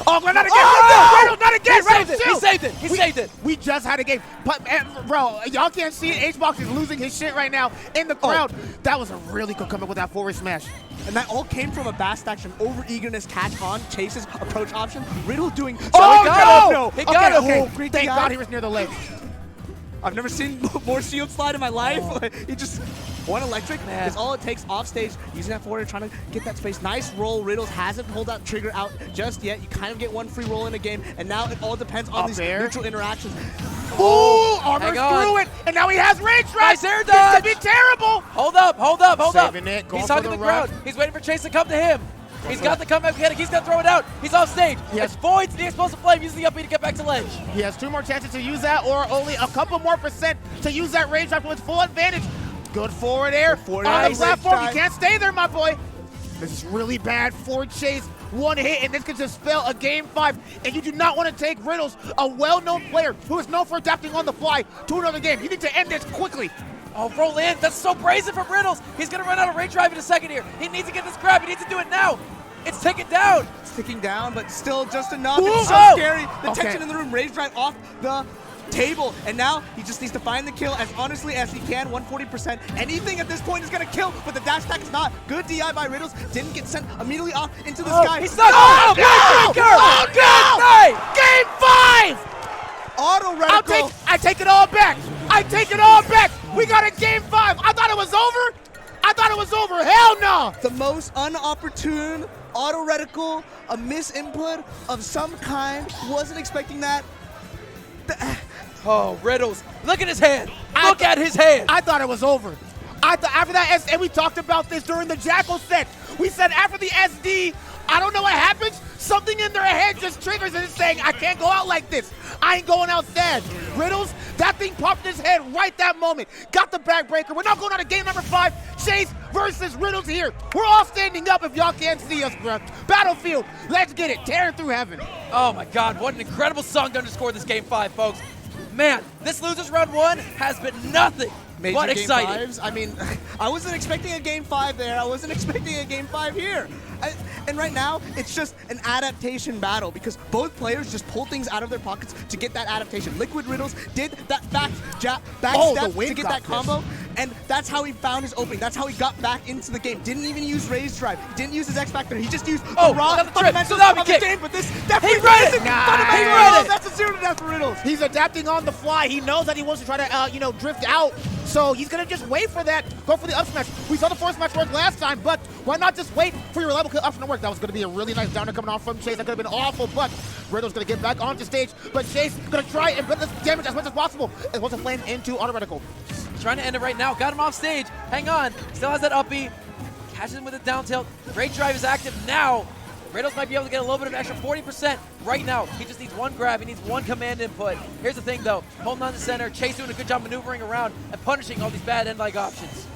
Oh, not again! Oh, no! Not again! He saved it. He saved it. We just had a game. But, bro, y'all can't see it. HBox is losing his shit right now in the crowd. That was a really good comeback with that forward smash. And that all came from a bass action, over-eagerness, catch on, Chase's approach option. Riddle doing so Oh, he got no! him. He got him. Oh, great Thank DI. God he was near the ledge. I've never seen more shield slide in my life. He just one electric Man. is all it takes off stage, using that forward, trying to get that space. Nice roll. Riddles hasn't pulled that trigger out just yet. You kind of get one free roll in a game, and now it all depends on Up these air. neutral interactions. Ooh, Armor Hang on. threw it, and now he has range Nice drive. air This dodge. could be terrible. Hold up. Saving it, going He's for talking the to the crowd. run. He's waiting for Chase to come to him. He's got the comeback mechanic. He's going to throw it out. He's off stage. Yes. It's Voids the explosive flame. Uses the up B to get back to ledge. He has 2 more chances to use that, or only a couple more percent to use that range drive to its full advantage. Good forward air forward on air, the range platform. drive. You can't stay there, my boy. This is really bad for Chase. One hit, and this could just spell a game 5. And you do not want to take Riddles, a well-known player who is known for adapting on the fly, to another game. You need to end this quickly. Oh, roll in. That's so brazen from Riddles. He's going to run out of range drive in a second here. He needs to get this grab. He needs to do it now. It's ticking down. It's ticking down, but still just enough. Ooh. It's so Oh. scary. The Okay. tension in the room. Rage drive off the table, and now he just needs to find the kill as honestly as he can. 140%. Anything at this point is gonna kill, but the dash attack is not. Good DI by Riddles. Didn't get sent immediately off into the sky. He's stuck. Oh, Good no! taker. Oh, Good no! night. Game 5! Auto reticle. I take it all back. I take it all back. We got a game 5. I thought it was over. Hell no. The most unopportune auto reticle, a misinput of some kind. Wasn't expecting that. Oh, Riddles. Look at his hand. Look at his hand. I thought it was over. After that, and we talked about this during the Jackal set. We said after the SD, I don't know what happens. Something in their head just triggers and it's saying, I can't go out like this. I ain't going out sad. Riddles, that thing popped in his head right that moment. Got the backbreaker. We're not going out of game number 5. Chase versus Riddles here. We're all standing up if y'all can't see us, bruh. Battlefield, let's get it. Tearing through heaven. Oh my God, what an incredible song to underscore this game 5, folks. Man, this losers round 1 has been nothing Major but game exciting. fives. I mean, I wasn't expecting a game 5 there. I wasn't expecting a game 5 here. And right now, it's just an adaptation battle because both players just pull things out of their pockets to get that adaptation. Liquid Riddles did that back Oh, the step wind to get got that combo, and that's how he found his opening. That's how he got back into the game. Didn't even use Rage Drive. Didn't use his X Factor. He just used Oh, the raw got the trip. fundamentals Tsunami of the kick. game. But this definitely He read it. isn't Nice. fundamental He read Riddles. it. That's a 0 to death for Riddles. He's adapting on the fly. He knows that he wants to try to, drift out. So he's going to just wait for that, go for the up smash. We saw the forward smash work last time, but why not just wait for your level kill up smash to work? That was going to be a really nice downer coming off from Chase. That could have been awful, but Riddle's going to get back onto stage. But Chase going to try and put this damage as much as possible. And wants to flame into auto reticle. Trying to end it right now. Got him off stage. Hang on. Still has that up B. Catches him with a down tilt. Rage Drive is active now. Riddles might be able to get a little bit of extra 40% right now. He just needs one grab. He needs one command input. Here's the thing, though. Holding on to center. Chase doing a good job maneuvering around and punishing all these bad end-like options.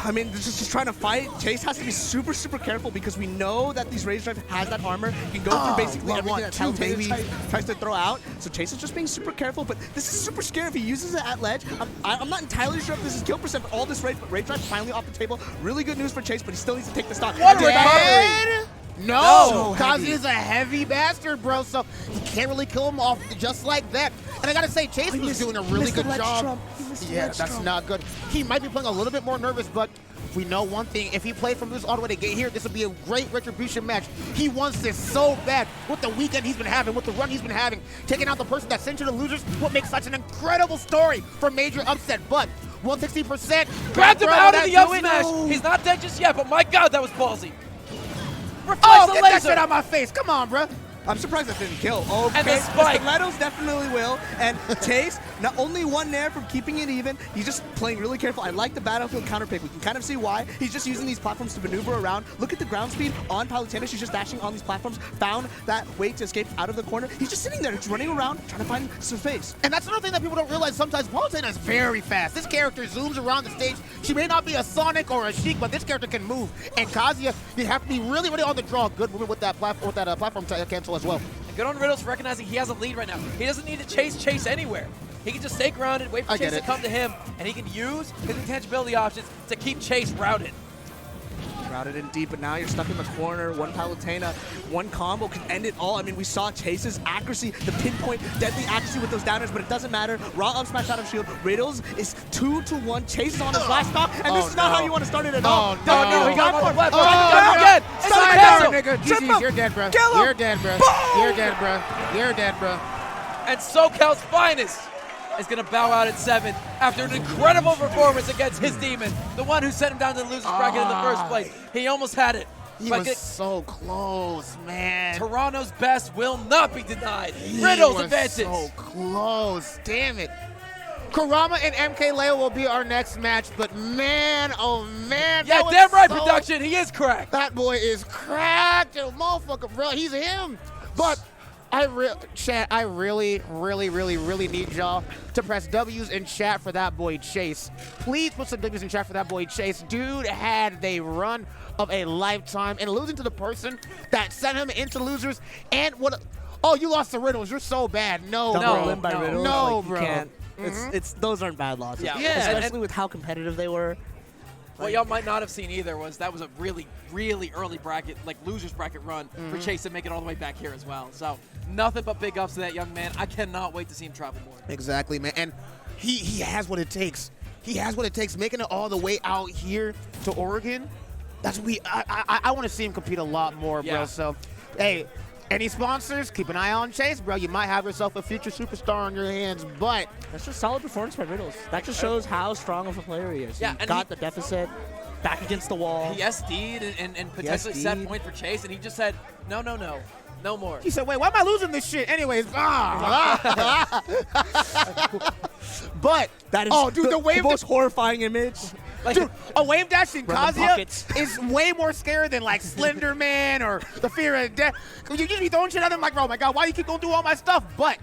I mean, just trying to fight. Chase has to be super, super careful because we know that these Rage Drive has that armor. You can go through basically everything that Palutena tries to throw out. So Chase is just being super careful, but this is super scary if he uses it at ledge. I'm not entirely sure if this is kill percent, but all this Rage Drive finally off the table. Really good news for Chase, but he still needs to take the stock. What a Dead? No, So Kazi heavy. is a heavy bastard, bro, so you can't really kill him off just like that. And I gotta say, Chase was doing a really good job. Yeah, that's not good. He might be playing a little bit more nervous, but we know one thing. If he played from this all the way to get here, this would be a great retribution match. He wants this so bad with the weekend he's been having, with the run he's been having, taking out the person that sent you to losers, what makes such an incredible story for Major upset. But 160%. Grabbed him out of the up do it. smash. He's not dead just yet, but my God, that was ballsy. Reflects Oh, the get that laser. shit out my face. Come on, bro. I'm surprised that didn't kill. Okay, And the spike. stilettos definitely will. And Chase, not only one nair from keeping it even, he's just playing really careful. I like the battlefield counter pick. We can kind of see why. He's just using these platforms to maneuver around. Look at the ground speed on Palutena. She's just dashing on these platforms, found that way to escape out of the corner. He's just sitting there, just running around, trying to find some space. And that's another thing that people don't realize sometimes. Palutena is very fast. This character zooms around the stage. She may not be a Sonic or a Sheik, but this character can move. And Kazuya, you have to be really, really on the draw. Good movement with that platform, platform cancel as well. And good on Riddles for recognizing he has a lead right now. He doesn't need to chase anywhere. He can just stay grounded, wait for Chase to come to him, and he can use his intangibility options to keep Chase routed. Routed in deep, but now you're stuck in the corner. One Palutena, one combo can end it all. I mean, we saw Chase's accuracy, the pinpoint, deadly accuracy with those downers, but it doesn't matter. Raw up smash out of shield. Riddles is 2-1. Chase is on his last stock, and this is not how you want to start it at all. No, he got him on the left. Oh, Got him no. again. It's Slide a down, cancel. nigga. Trip GG's, him. you're dead, bro. Kill him. You're dead, bro. Boom. You're dead, bro. You're dead, bro. And SoCal's finest is going to bow out at 7 after an incredible performance against his demon, the one who sent him down to the loser's bracket in the first place. He almost had it. He But was so close, man. Toronto's best will not be denied. He Riddles was advances. so close. Damn it. Kurama and MK Leo will be our next match, but man, oh man. Yeah, that was damn right, so- production. He is cracked. That boy is cracked, you motherfucker, bro. He's him. But chat, I really need y'all to press W's in chat for that boy Chase. Please put some W's in chat for that boy Chase. Dude had the run of a lifetime, and losing to the person that sent him into losers, and what? Oh, you lost to Riddles. You're so bad. No, Double bro. limb by Riddles. No, like, you bro. can't. It's those aren't bad losses. Yeah. Yeah, Especially with how competitive they were. What y'all might not have seen either was that was a really early bracket, like losers bracket run for Chase to make it all the way back here as well. So nothing but big ups to that young man. I cannot wait to see him travel more. Exactly, man. And he has what it takes. He has what it takes. Making it all the way out here to Oregon, that's what I want to see him compete a lot more, bro. Yeah. So, hey, any sponsors, keep an eye on Chase, bro. You might have yourself a future superstar on your hands, but That's just solid performance by Riddles. That just shows how strong of a player he is. Yeah, He and got he- the deficit, back against the wall. He SD'd and potentially set SD'd. point for Chase, and he just said, no more. he said, wait, why am I losing this shit? Anyways, but, That is oh, dude, the wave most horrifying image. Like, Dude, a wave dash in Run the Kazuya pockets. is way more scary than like Slender Man or the Fear of Death. You just be throwing shit at him like, oh my god, why do you keep going through all my stuff? But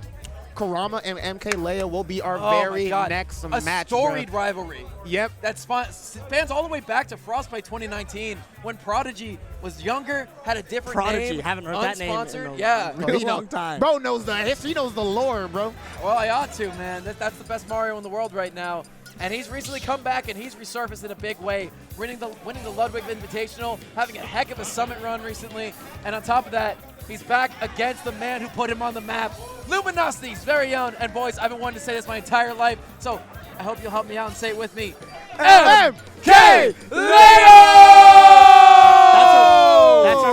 Kurama and MK Leo will be our oh very my God. next a match. storied bro. rivalry. Yep. That spans all the way back to Frostbite 2019 when Prodigy was younger, had a different Prodigy, name, haven't heard that name in unsponsored. a Yeah. really long time. Bro knows the history, he knows the lore, bro. Well, I ought to, man. That's the best Mario in the world right now. And he's recently come back and he's resurfaced in a big way, winning the Ludwig Invitational, having a heck of a summit run recently. And on top of that, he's back against the man who put him on the map, Luminosity's very own. And boys, I've been wanting to say this my entire life, so I hope you'll help me out and say it with me. MK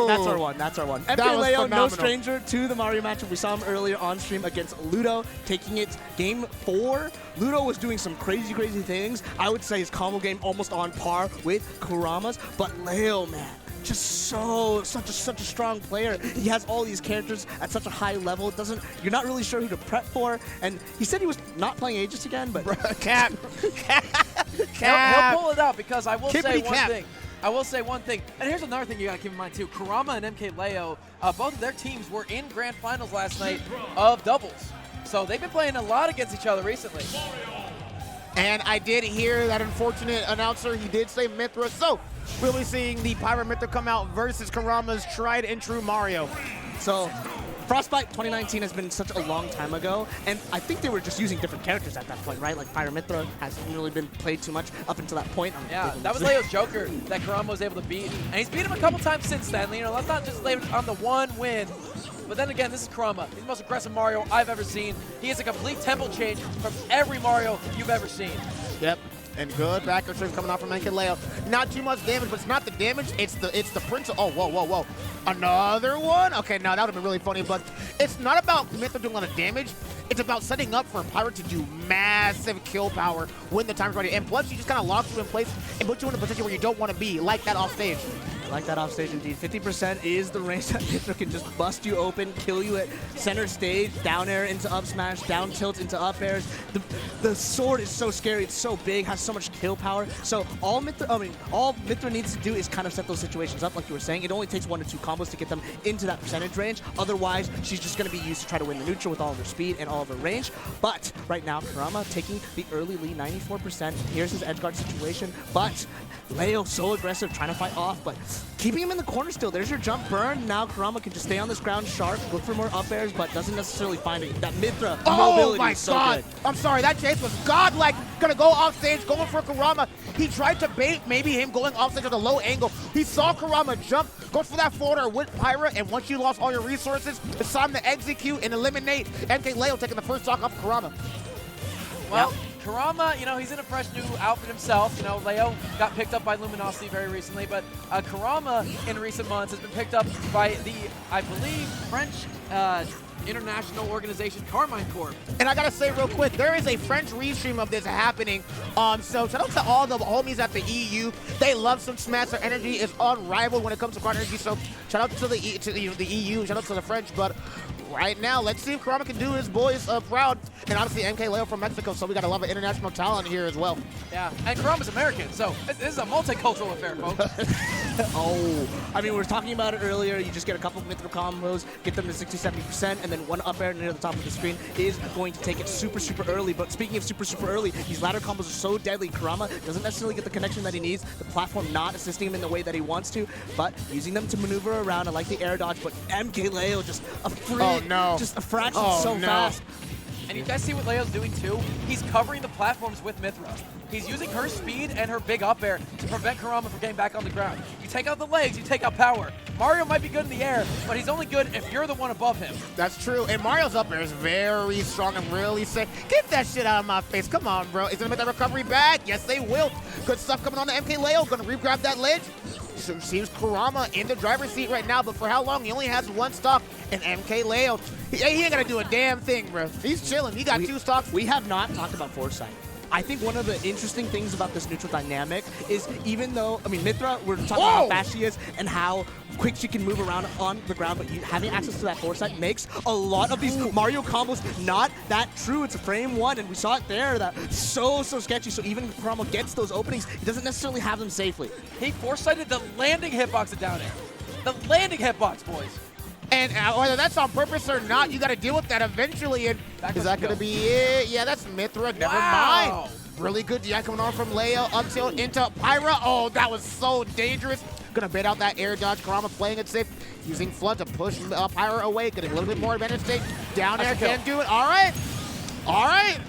That's our one. That's our one. That MK was Leo, no phenomenal. stranger to the Mario matchup. We saw him earlier on stream against Ludo, taking it game 4. Ludo was doing some crazy things. I would say his combo game almost on par with Kurama's, but Leo, man, just such a strong player. He has all these characters at such a high level. You're not really sure who to prep for. And he said he was not playing Aegis again, but Cap. He'll pull it out because I will say Kippity one cap. thing. I will say one thing, and here's another thing you gotta keep in mind too. Kurama and MK Leo, both of their teams were in grand finals last night of doubles. So they've been playing a lot against each other recently. And I did hear that unfortunate announcer, he did say Mythra. So we'll be seeing the Pyra Mythra come out versus Kurama's tried and true Mario. So Frostbite 2019 has been such a long time ago, and I think they were just using different characters at that point, right? Like Pyra Mythra hasn't really been played too much up until that point. Yeah, that was Leo's Joker that Kurama was able to beat, and he's beat him a couple times since then. You know, let's not just lay on the one win. But then again, this is Kurama. He's the most aggressive Mario I've ever seen. He has a complete tempo change from every Mario you've ever seen. Yep. And good backer strings coming out from NKLeo. Not too much damage, but it's not the damage, it's the principle. Oh, whoa. Another one? Okay, now that would have been really funny, but it's not about Mythra doing a lot of damage. It's about setting up for Pyra to do massive kill power when the time's ready. And plus, she just kind of locks you in place and puts you in a position where you don't want to be, like that off stage. Like that off stage indeed. 50% is the range that Mythra can just bust you open, kill you at center stage, down air into up smash, down tilt into up airs. The sword is so scary, it's so big, has so much kill power. So all Mythra needs to do is kind of set those situations up like you were saying. It only takes 1 or 2 combos to get them into that percentage range. Otherwise, she's just going to be used to try to win the neutral with all of her speed and all of her range. But right now, Kurama taking the early lead, 94%. Here's his edge guard situation, but Leo so aggressive, trying to fight off, but keeping him in the corner still. There's your jump burn. Now Kurama can just stay on this ground sharp, look for more up airs, but doesn't necessarily find it. That Mythra mobility is so good. I'm sorry, that chase was godlike. Gonna go off stage, going for Kurama. He tried to bait maybe him going off stage at a low angle. He saw Kurama jump, goes for that forwarder with Pyra, and once you lost all your resources, it's time to execute and eliminate. NKLeo taking the first stock off Kurama. Well, Kurama, you know, he's in a fresh new outfit himself. You know, Leo got picked up by Luminosity very recently, but Kurama in recent months has been picked up by the, I believe, French international organization Carmine Corp. And I gotta say real quick, there is a French restream of this happening. So shout out to all the homies at the EU. They love some Smash. Their energy is unrivaled when it comes to card energy. So shout out to the EU, shout out to the French. But right now, let's see if Kurama can do his boys proud. And obviously NKLeo from Mexico, so we got a lot of international talent here as well. Yeah, and Kurama's American, so this is a multicultural affair, folks. I mean, we were talking about it earlier. You just get a couple of Mythra combos, get them to 60-70%, and then one up air near the top of the screen is going to take it super, super early. But speaking of super, super early, these ladder combos are so deadly. Kurama doesn't necessarily get the connection that he needs, the platform not assisting him in the way that he wants to, but using them to maneuver around. I like the air dodge, but MKLeo just a free, just a fraction so fast. And you guys see what Leo's doing too? He's covering the platforms with Mythra. He's using her speed and her big up air to prevent Kurama from getting back on the ground. You take out the legs, you take out power. Mario might be good in the air, but he's only good if you're the one above him. That's true. And Mario's up air is very strong and really sick. Get that shit out of my face. Come on, bro. Is gonna make that recovery back? Yes, they will. Good stuff coming on to MKLeo. Gonna re-grab that ledge. So seems Kurama in the driver's seat right now, but for how long? He only has one stock, and MKLeo, he ain't gonna do a damn thing, bro. He's chilling. He got 2 stocks. We have not talked about foresight. I think one of the interesting things about this neutral dynamic is even though, I mean, Mythra, we're talking about how fast she is and how quick she can move around on the ground, but having access to that foresight makes a lot of these Mario combos not that true. It's a frame 1, and we saw it there. That so sketchy. So even if Kurama gets those openings, he doesn't necessarily have them safely. He foresighted the landing hitbox of down air. The landing hitbox, boys. And whether that's on purpose or not, you got to deal with that eventually. And is that going to be it? Yeah, that's Mythra. Never mind. Really good DI coming on from Leo up tilt into Pyra. Oh, that was so dangerous. Gonna bait out that air dodge. Kurama playing it safe, using Flood to push Pyra away, getting a little bit more advantage state. Down air can do it. All right.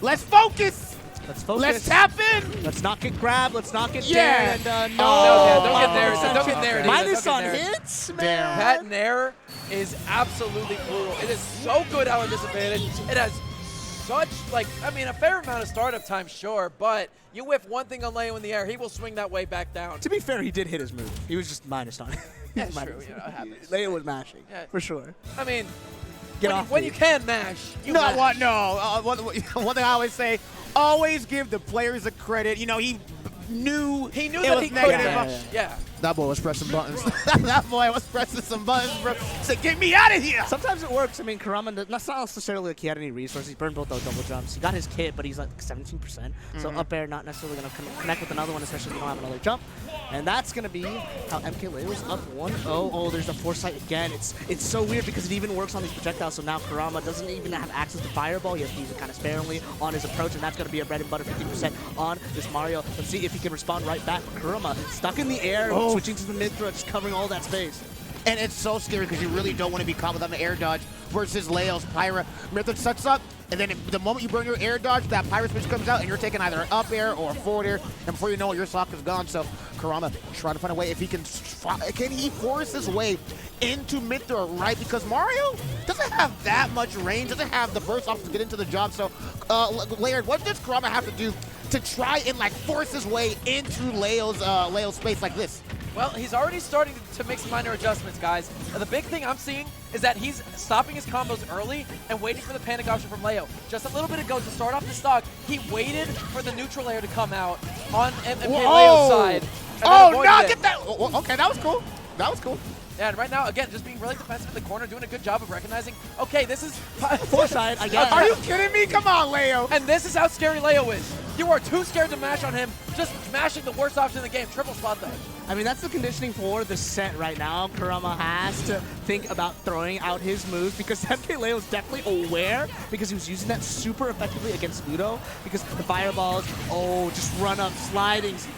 Let's focus. Let's focus. Let's tap in. Let's not get grabbed. Let's not get Yeah. dared. And, Don't get there. Don't get there. Minus on Don't get there. hits, man. That Nair is absolutely brutal. It is so good out of disadvantage. It has such, like, I mean, a fair amount of startup time, sure, but you whiff one thing on Leo in the air, he will swing that way back down. To be fair, he did hit his move. He was just minus on it. Yeah, true. You know, it happens. Leo was mashing, for sure. I mean, Get off when you can mash, you No, mash. what? No. One thing I always say, always give the players the credit. You know, he knew He knew it that was he could negative. mash. Yeah. That boy was pressing buttons. That boy was pressing some buttons, bro. Said, get me out of here! Sometimes it works. I mean, Kurama, that's not necessarily like he had any resources. He burned both those double jumps. He got his kit, but he's like 17%. So up air, not necessarily going to connect with another one, especially if you don't have another jump. And that's going to be how MKLeo's up 1-0. Oh, there's the foresight again. It's so weird because it even works on these projectiles. So now Kurama doesn't even have access to Fireball. He has to use it kind of sparingly on his approach, and that's going to be a bread and butter 50% on this Mario. Let's see if he can respond right back. Kurama stuck in the air, switching to the mid throw, just covering all that space. And it's so scary because you really don't want to be caught without an air dodge versus Leo's Pyra. Mithra sets up, and then the moment you burn your air dodge, that Pyra switch comes out, and you're taking either an up air or a forward air, and before you know it, your stock is gone. So Kurama trying to find a way if he can he force his way into Mithra, right? Because Mario doesn't have that much range, doesn't have the burst option to get into the job. So Laird, what does Kurama have to do to try and like force his way into Leo's space like this? Well, he's already starting to make some minor adjustments, guys. And the big thing I'm seeing is that he's stopping his combos early and waiting for the panic option from Leo. Just a little bit ago, to start off the stock, he waited for the neutral air to come out on Leo's side. Oh, no, get that. Okay, that was cool. That was cool. Yeah, and right now, again, just being really defensive in the corner, doing a good job of recognizing, okay, this is... Foresight, I guess. Are you kidding me? Come on, Leo. And this is how scary Leo is. You are too scared to mash on him, just mashing the worst option in the game, triple spot dodge. I mean, that's the conditioning for the set right now. Kurama has to think about throwing out his moves because MKLeo is definitely aware because he was using that super effectively against Ludo because the fireballs, just run up slidings.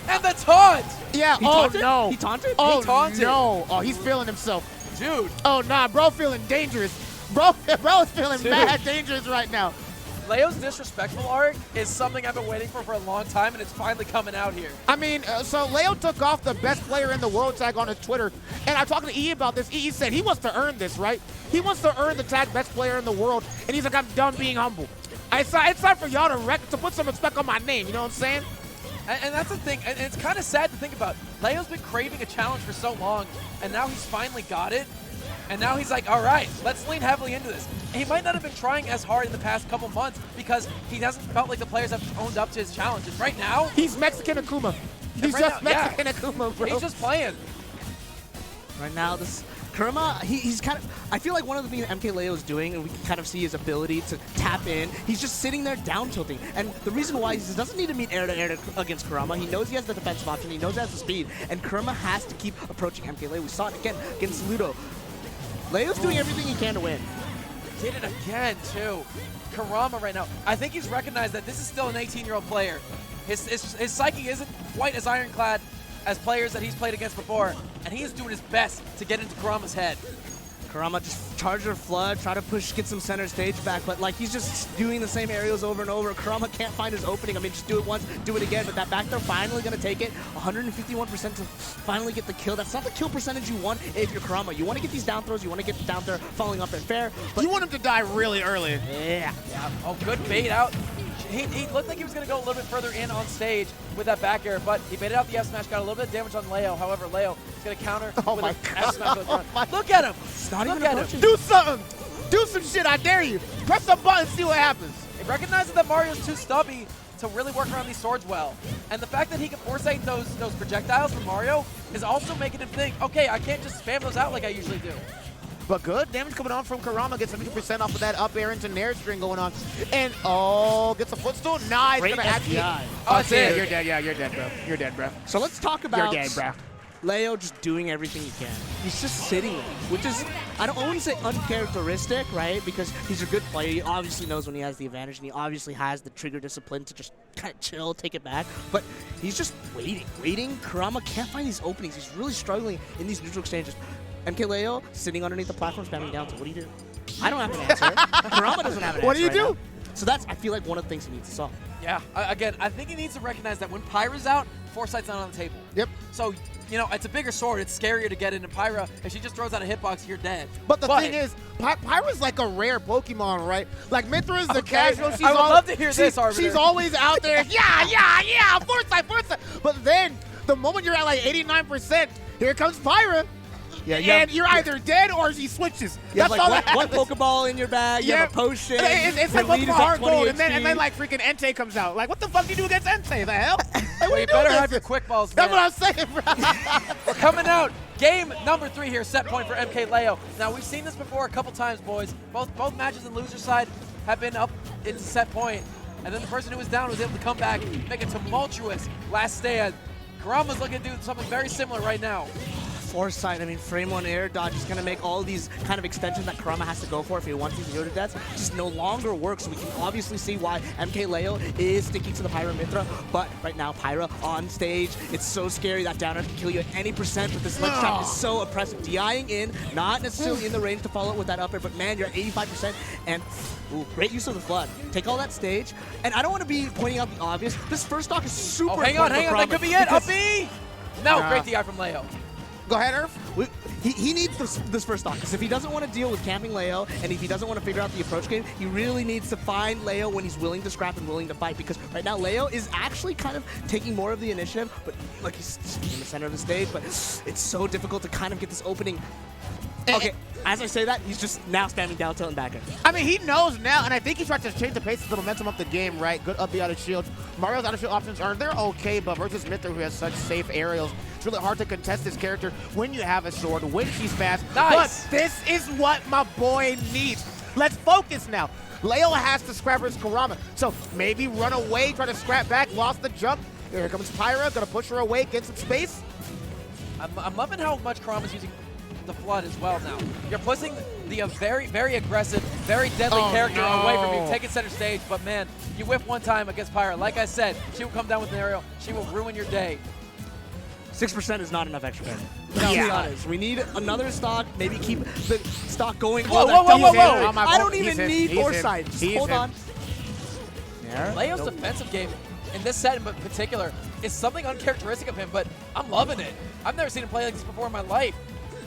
And the taunt! Yeah, He taunted? no. He taunted? Oh, He taunted. no. Oh, he's feeling himself. Dude. Oh, nah, bro feeling dangerous. Bro is feeling Dude. mad dangerous right now. Leo's disrespectful arc is something I've been waiting for a long time, and it's finally coming out here. I mean, so Leo took off the best player in the world tag on his Twitter, and I'm talking to E about this. E said he wants to earn this, right? He wants to earn the tag best player in the world, and he's like, I'm done being humble. It's time for y'all to put some respect on my name, you know what I'm saying? And that's the thing, and it's kind of sad to think about. Leo's been craving a challenge for so long, and now he's finally got it. And now he's like, all right, let's lean heavily into this. And he might not have been trying as hard in the past couple months because he hasn't felt like the players have owned up to his challenges. Right now, He's Mexican Akuma. He's right just now, yeah. Mexican Akuma, bro. he's just playing. Right now, this Kurama, he's kind of, I feel like one of the things MKLeo is doing, and we can kind of see his ability to tap in, he's just sitting there down tilting. And the reason why is he doesn't need to meet air to air against Kurama. He knows he has the defensive option, he knows he has the speed, and Kurama has to keep approaching MKLeo. We saw it again against Ludo. Leo's doing everything he can to win. Did it again, too. Kurama right now, I think he's recognized that this is still an 18-year-old player. His psyche isn't quite as ironclad as players that he's played against before, and he is doing his best to get into Kurama's head. Kurama just charger flood, try to push, get some center stage back, but like he's just doing the same aerials over and over. Kurama can't find his opening. I mean, just do it once, do it again, but that back throw finally gonna take it. 151% to finally get the kill. That's not the kill percentage you want if you're Kurama. You want to get these down throws, you want to get the down there following up and fair, but you want him to die really early. yeah. Oh, good bait out. He looked like he was going to go a little bit further in on stage with that back air, but he baited out the F smash, got a little bit of damage on Leo. However, Leo is going to counter Oh with my an God. F smash. Oh my Look at him. It's not Look even at him. approaching. Do something. Do some shit, I dare you. Press the button, see what happens. He recognizes that Mario's too stubby to really work around these swords well. And the fact that he can foresight those projectiles from Mario is also making him think, okay, I can't just spam those out like I usually do. But good damage coming on from Kurama. Gets 70% off of that up air into Nair string going on. And, gets a footstool. Nice. Great Gonna actually. SDI. Oh, that's yeah, it. you're dead. Yeah, you're dead, bro. You're dead, bro. So let's talk You're about dead, bro. Leo just doing everything he can. He's just sitting there, which is, I don't want to say uncharacteristic, right? Because he's a good player. He obviously knows when he has the advantage, and he obviously has the trigger discipline to just kind of chill, take it back. But he's just waiting. Kurama can't find these openings. He's really struggling in these neutral exchanges. MKLeo sitting underneath the platform, spamming down. So what do you do? I don't have an answer. Kurama doesn't have an answer. What do you right do? now. So that's, I feel like, one of the things he needs to solve. Yeah, again, I think he needs to recognize that when Pyra's out, Foresight's not on the table. Yep. So, you know, it's a bigger sword. It's scarier to get into Pyra. If she just throws out a hitbox, you're dead. But the thing is, Pyra's like a rare Pokemon, right? Like Mithra is the Okay. casual. She's I would love to hear this, Arbiter. She's always out there. Yeah. Foresight. But then, the moment you're at like 89%, here comes Pyra. Yeah, and you're either dead or he switches. You have That's all like that one happens. Pokeball in your bag, you have a potion. It's your like lead Pokemon is at Hard 20 Gold, and then HP. like freaking Entei comes out. Like, what the fuck do you do against Entei? The hell? Like, what Well, are you doing better this? have your quick balls, That's man. what I'm saying, bro. We're coming out. Game number 3 here, set point for MKLeo. Now, we've seen this before a couple times, boys. Both matches on the loser side have been up into set point, and then the person who was down was able to come back, make a tumultuous last stand. Kurama's looking to do something very similar right now. Foresight, I mean, frame 1 air dodge is going to make all these kind of extensions that Kurama has to go for if he wants these hero deaths just no longer work. So we can obviously see why MKLeo is sticking to the Pyra Mithra. But right now, Pyra on stage, it's so scary. That down air can kill you at any percent, but this ledge trap is so oppressive. DIing in, not necessarily in the range to follow it with that up air, but man, you're at 85%. And ooh, great use of the flood. Take all that stage. And I don't want to be pointing out the obvious. This first stock is super Oh, hang on, important for that Kurama could be it. because Up B! No, Nah. great DI from Leo. Go ahead, Irv. He needs this first stock, because if he doesn't want to deal with camping Leo, and if he doesn't want to figure out the approach game, he really needs to find Leo when he's willing to scrap and willing to fight, because right now Leo is actually kind of taking more of the initiative, but like he's in the center of the stage, but it's so difficult to kind of get this opening. Okay, as I say that, he's just now spamming down tilt and back air. I mean, he knows now, and I think he's trying to change the pace of the momentum of the game, right? Good up B out of shield. Mario's out of shield options they're okay, but versus Mithra, who has such safe aerials, it's really hard to contest this character when you have a sword, when she's fast. Nice. But this is what my boy needs. Let's focus now. Leo has to scrap his Kurama, so maybe run away, try to scrap back, lost the jump. Here comes Pyra, gonna push her away, get some space. I'm loving how much Kurama's using the flood as well now. You're pushing the very, very aggressive, very deadly character away from you, taking center stage, but man, you whiff one time against Pyra. Like I said, she will come down with an aerial. She will ruin your day. 6% is not enough extra damage. Yeah. To be honest. We need another stock, maybe keep the stock going. Whoa, all whoa, that whoa, whoa, damage. whoa. Oh my I God, don't he's even in, need he's in, foresight. Just he's hold in. on. There. Leo's Nope. defensive game in this set in particular is something uncharacteristic of him, but I'm loving it. I've never seen him play like this before in my life.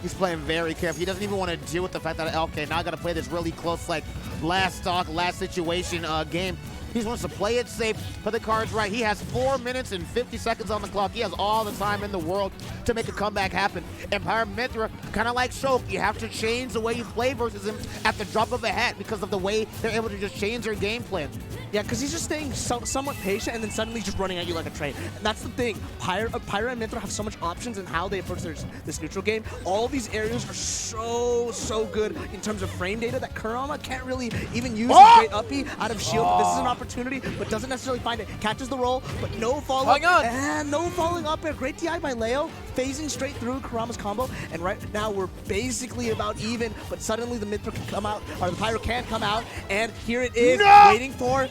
He's playing very careful. He doesn't even want to deal with the fact that, okay, now I got to play this really close, like, last stock, last situation game. He just wants to play it safe, put the cards right. He has 4 minutes and 50 seconds on the clock. He has all the time in the world to make a comeback happen. And Pyra Mithra, kind of like Shulk, you have to change the way you play versus him at the drop of a hat because of the way they're able to just change their game plan. Yeah, because he's just staying somewhat patient and then suddenly just running at you like a train. And that's the thing. Pyra and Mithra have so much options in how they approach this neutral game. All of these areas are so good in terms of frame data that Kurama can't really even use his great uppy out of shield. This is an opportunity, but doesn't necessarily find it. Catches the roll, but no follow up. Hang on. And no following up. And great DI by Leo, phasing straight through Kurama's combo. And right now we're basically about even, but suddenly the Mithra can come out, or the Pyro can come out, and here it is, waiting for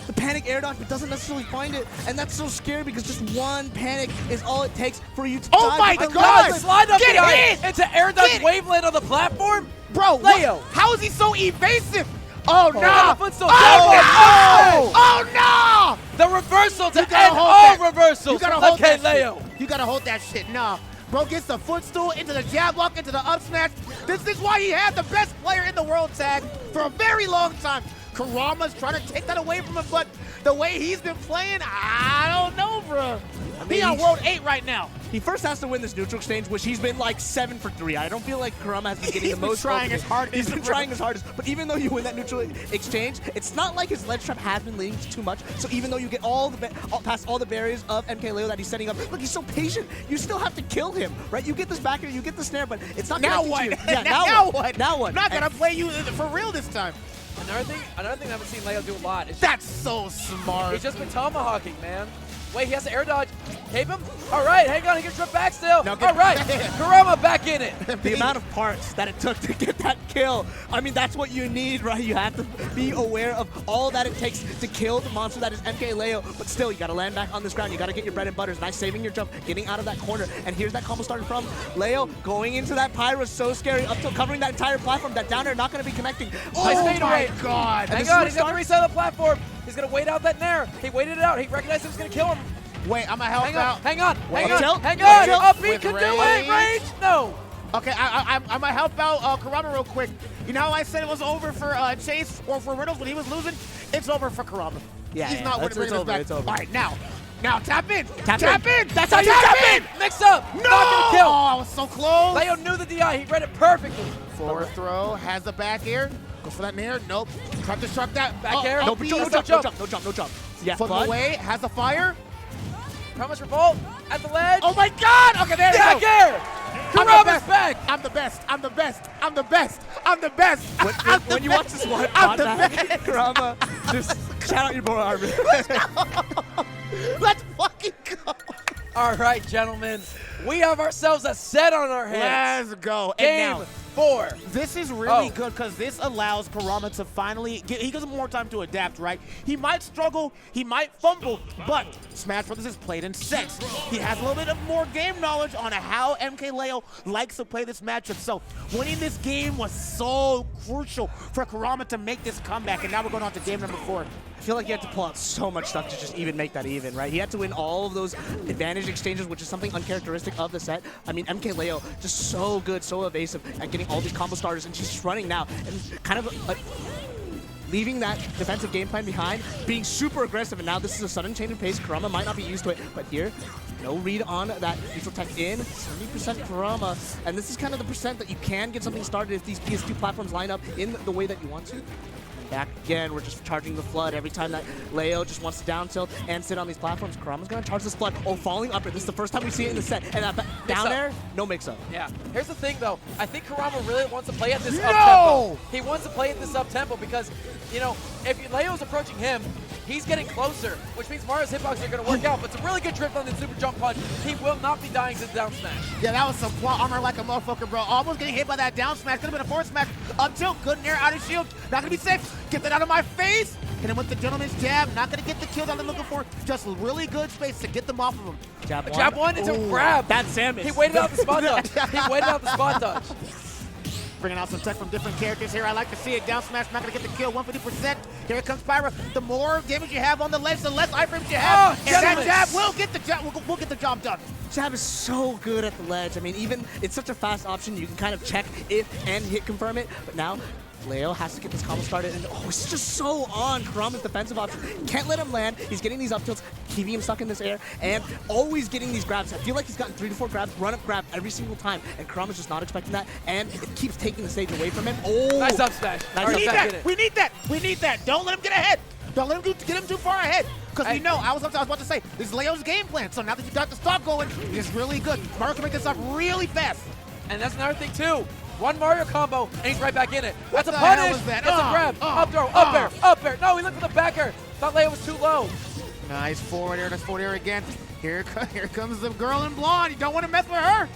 the panic air dodge, but doesn't necessarily find it. And that's so scary because just one panic is all it takes for you to Oh die. my But God, Leo- Slide up Get DI hit! into air dodge Get- waveland on the platform? Bro, Leo. how is he so evasive? Oh, no! got a footstool. Oh, Oh, no! Oh, no! The reversal to You gotta end hold all that. reversals. You gotta from hold that MKLeo. shit. You gotta hold that shit. Nah. Bro gets the footstool into the jab lock, into the up smash. This is why he had the best player in the world tag for a very long time. Kurama's trying to take that away from him, but the way he's been playing, I don't know, bro. He on World 8 right now. He first has to win this neutral exchange, which he's been like 7 for 3. I don't feel like Kurama has been getting He's the been most trying openings. his hardest, He's been bro. trying his hardest. But even though you win that neutral exchange, it's not like his ledge trap has been leading to too much. So even though you get past all the barriers of MKLeo that he's setting up, look, he's so patient. You still have to kill him, right? You get this back here, you get the snare, but it's not Now connecting what? to you. Yeah, now what? Now what? I'm not gonna play you for real this time. Another thing I haven't seen Leo do a lot is That's so smart. he's just been tomahawking, man. Wait, he has to air dodge. Tape him? All right, hang on, he gets ripped back still. Now get- All right, Kurama back in it. The amount of parts that it took to get that kill. I mean, that's what you need, right? You have to be aware of all that it takes to kill the monster that is MKLeo. But still, you got to land back on this ground. You got to get your bread and butters. Nice saving your jump, getting out of that corner. And here's that combo starting from Leo going into that Pyro. So scary. Up till covering that entire platform. That down air not going to be connecting. Nice Oh fade my away. God. Hang this is on, where he's it got to reset the platform. He's going to wait out that nair. He waited it out. He recognized he was going to kill him. Wait, I'm gonna help Hang out. on, hang on, Wait. hang on, Tilt. hang on. Tilt. Up B With can do it. range. Range? No. Okay, I'm gonna help out Kurama real quick. You know how I said it was over for Chase or for Riddles when he was losing? It's over for Kurama. Yeah, He's yeah, not it's winning this over, back. it's over. All right, now, Now tap in. Tap in. That's how you tap in. Mix up. No! Not gonna kill. Oh, I was so close. Leo knew the DI. He read it perfectly. Forward throw, has the back air. Goes for that nair. Nope. Tried to shark that. Back air. No Bees. jump. Yeah, Flip flood. away, has the fire. Promise revolt at the ledge. Oh my god! Okay, there we Back go. air. I'm the Kurama's best. back. I'm the best. I'm the best. I'm the best. I'm the best. When you watch this one, I'm the back, best. Kurama, just shout out your boy Armin. Let's fucking go. All right, gentlemen. We have ourselves a set on our hands. Let's go. Game And now, 4. this is really Oh. good because this allows Kurama to finally he gives him more time to adapt, right? He might struggle, he might fumble, but Smash Brothers is played in sets. He has a little bit of more game knowledge on how MKLeo likes to play this matchup. So winning this game was so crucial for Kurama to make this comeback, and now we're going on to game number 4. I feel like he had to pull out so much stuff to just even make that even, right? He had to win all of those advantage exchanges, which is something uncharacteristic of the set. I mean, MKLeo just so good, so evasive at getting all these combo starters, and she's just running now and kind of leaving that defensive game plan behind, being super aggressive, and now this is a sudden change in pace. Kurama might not be used to it, but here, no read on that neutral tech in, 70% Kurama, and this is kind of the percent that you can get something started if these PS2 platforms line up in the way that you want to. Back again, we're just charging the flood every time that Leo just wants to down tilt and sit on these platforms. Kurama's gonna charge this flood. Oh, falling upper. This is the first time we see it in the set. And that down air, no mix-up. Yeah. Here's the thing, though. I think Kurama really wants to play at this No! up-tempo. He wants to play at this up-tempo because, you know, if Leo's approaching him, he's getting closer, which means Mario's hitboxes are going to work out. But it's a really good drift on the super jump punch. He will not be dying to the down smash. Yeah, that was some plot armor like a motherfucker, bro. Almost getting hit by that down smash. Could have been a forward smash. Up tilt, good nair out of shield. Not gonna be safe. Get that out of my face. And then with the gentleman's jab, not gonna get the kill that I'm looking for. Just really good space to get them off of him. Jab one, it's a grab. That's Samus. He waited out the spot dodge. He waited out the spot dodge. Bringing out some tech from different characters here. I like to see it. Down smash, not gonna get the kill. 150%. Here comes Pyra. The more damage you have on the ledge, the less iframes you have. Oh, and that gentlemen. jab will get the job. We'll get the job done. Jab is so good at the ledge. I mean, even it's such a fast option. You can kind of check if and hit confirm it. But now Leo has to get this combo started, and oh, it's just so on Kurama's defensive option. Can't let him land. He's getting these up tilts, keeping him stuck in this air, and always getting these grabs. I feel like he's gotten 3 to 4 grabs, run-up grab every single time, and Kurama's just not expecting that, and it keeps taking the stage away from him. Oh! Nice up smash. Nice We up need smash. that. We need that. We need that. Don't let him get ahead. Don't let him get him too far ahead. Because we know, I was about to say, this is Leo's game plan. So now that you got the stock going, it's really good. Mario can make this up really fast. And that's another thing, too. One Mario combo, and he's right back in it. That's a the hell punish. was that? That's a grab. Up throw, up air, up air. No, he looked for the back air. Thought Leo was too low. Nice forward air. Nice forward air again. Here comes the girl in blonde. You don't want to mess with her.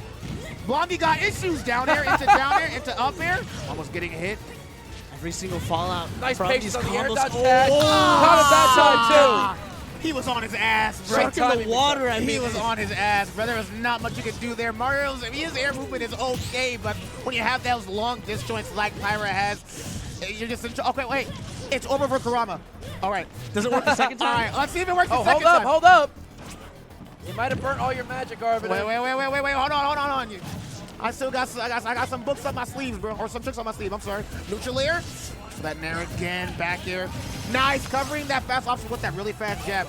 Blondie got issues down air, into down air, into up air. Almost getting hit. Every single fallout Nice from patience these on the air combos. dodge tag. Caught him that time, too. He was on his ass, bro. Great Shark in the timing. water, I mean. He was on his ass, bro. There was not much you could do there. His air movement is okay, but when you have those long disjoints like Pyra has, you're just okay, wait. It's over for Kurama. All right. Does it work the second All time? right, let's see if it works the Oh, second hold up, time. hold up. You might have burnt all your magic, Arvin. Wait, hold on. I still got some books up my sleeves, bro, or some tricks on my sleeve. I'm sorry. Neutral air. So that nair again, back air. Nice, covering that fast option with that really fast jab.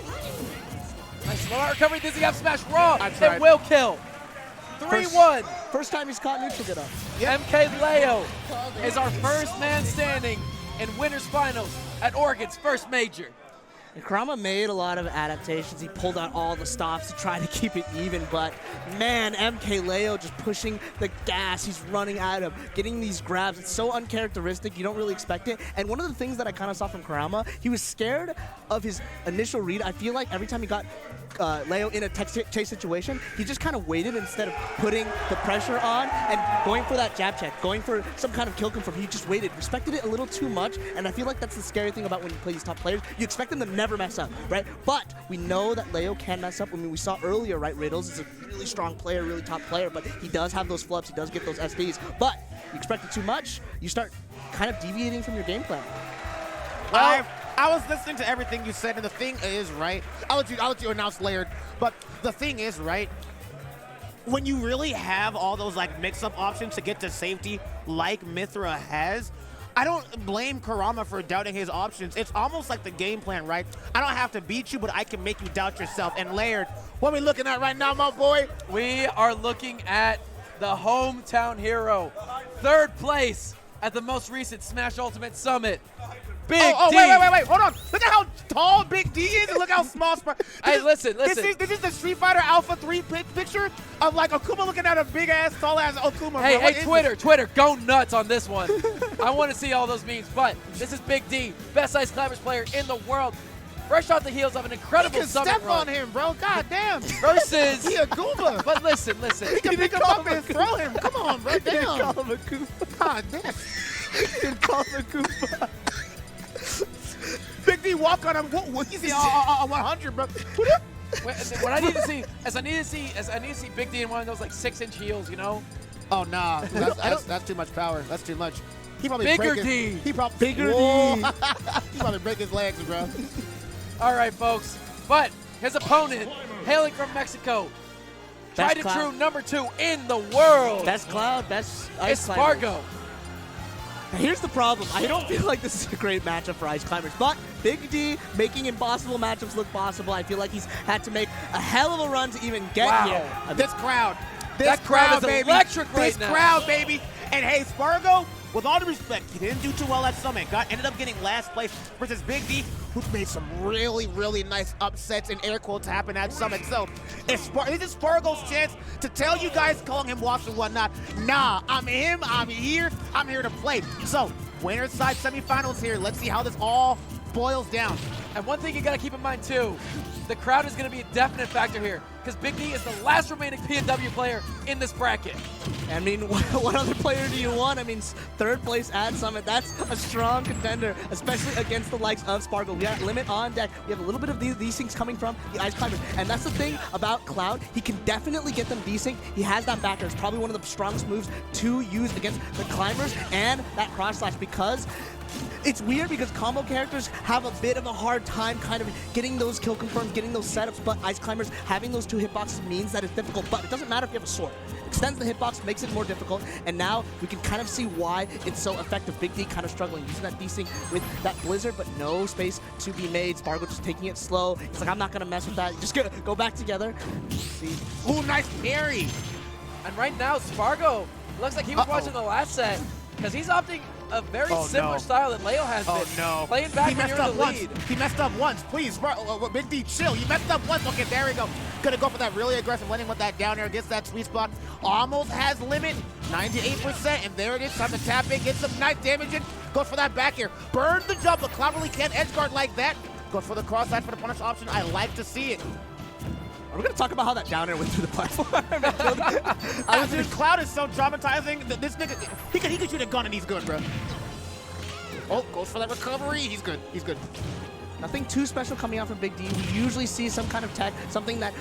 Nice smart recovery. Dizzy up smash raw. I tried. It will kill. 3-1. First time he's caught neutral get up. MK Leo is our first man standing in winners finals at Oregon's first major. And Kurama made a lot of adaptations. He pulled out all the stops to try to keep it even, but man, MKLeo just pushing the gas. He's running at him, getting these grabs. It's so uncharacteristic. You don't really expect it. And one of the things that I kind of saw from Kurama, he was scared of his initial read. I feel like every time he got Leo in a tech chase situation, he just kind of waited instead of putting the pressure on and going for that jab check, going for some kind of kill confirm. He just waited, respected it a little too much, and I feel like that's the scary thing about when you play these top players. You expect them to never mess up, right? But we know that Leo can mess up. I mean, we saw earlier, right, Riddles is a really strong player, really top player, but he does have those flubs, he does get those SDs. But you expect it too much, you start kind of deviating from your game plan. Well, I was listening to everything you said, and the thing is, right, I'll let you announce Layered, but the thing is, right, when you really have all those like mix-up options to get to safety like Mythra has, I don't blame Kurama for doubting his options. It's almost like the game plan, right? I don't have to beat you, but I can make you doubt yourself. And Laird, what are we looking at right now, my boy? We are looking at the hometown hero. 3rd place at the most recent Smash Ultimate Summit. Big D. Wait, hold on. Look at how tall Big D is and look how small Spargo. Hey, listen. This is the Street Fighter Alpha 3 picture of like Akuma looking at a big ass, tall ass Akuma. Hey, bro. What is Twitter, go nuts on this one. I want to see all those memes, but this is Big D, best Ice Climbers player in the world. Fresh off the heels of an incredible You can summit step run. on him, bro. God damn. Versus. He a Goomba. But listen. You can pick him up and throw him. Come on, bro. Damn. Call him a Goomba. God damn. Call him a Goomba. Big D walk on him. What he's 100, bro. What I need to see is I need to see Big D in one of those like 6-inch heels, you know? Oh nah, that's too much power. That's too much. He probably Bigger break his, D. He probably Bigger Whoa. D. He probably break his legs, bro. All right, folks. But his opponent, hailing from Mexico, tried to true number 2 in the world. Best Cloud, best It's Ice Climbers. Spargo. Here's the problem. I don't feel like this is a great matchup for Ice Climbers, but Big D making impossible matchups look possible. I feel like he's had to make a hell of a run to even get Wow. here. I mean, This crowd. That crowd is baby. electric right This now. crowd, baby. And hey, Spargo, with all due respect, he didn't do too well at Summit. Ended up getting last place versus Big D, who's made some really, really nice upsets and air quotes happen at Summit. So, this is Spargo's chance to tell you guys calling him washed and whatnot. Nah, I'm him. I'm here to play. So, winner's side semifinals here. Let's see how this all boils down. And one thing you got to keep in mind, too, the crowd is going to be a definite factor here because Big D is the last remaining PNW player in this bracket. I mean, what other player do you want? I mean, 3rd place at Summit, that's a strong contender, especially against the likes of Spargo. We got Limit on deck. We have a little bit of these things coming from the Ice Climbers. And that's the thing about Cloud. He can definitely get them desync. He has that backer. It's probably one of the strongest moves to use against the Climbers and that cross slash because it's weird because combo characters have a bit of a hard time kind of getting those kill confirms, getting those setups, but Ice Climbers having those 2 hitboxes means that it's difficult, but it doesn't matter if you have a sword. Extends the hitbox, makes it more difficult, and now we can kind of see why it's so effective. Big D kind of struggling, using that desync with that Blizzard, but no space to be made. Spargo just taking it slow. He's like, I'm not going to mess with that. Just go back together. See. Ooh, nice parry. And right now, Spargo looks like he was watching the last set because he's opting a very similar style that Leo has been. No. Playing back He when messed you're in up the once. lead. He messed up once. Please, Big D, chill. You messed up once. Okay, there we go. Gonna go for that really aggressive landing with that down air. Gets that sweet spot. Almost has limit. 98%. And there it is. Time to tap in. Get some nice damage in. Goes for that back air. Burns the jump, but Cloud really can't edge guard like that. Goes for the cross side for the punish option. I like to see it. Are we going to talk about how that down air went through the platform? Dude, Cloud is so traumatizing. This nigga, he could shoot a gun and he's good, bro. Oh, goes for that recovery. He's good. He's good. Nothing too special coming out from Big D. We usually see some kind of tech, something that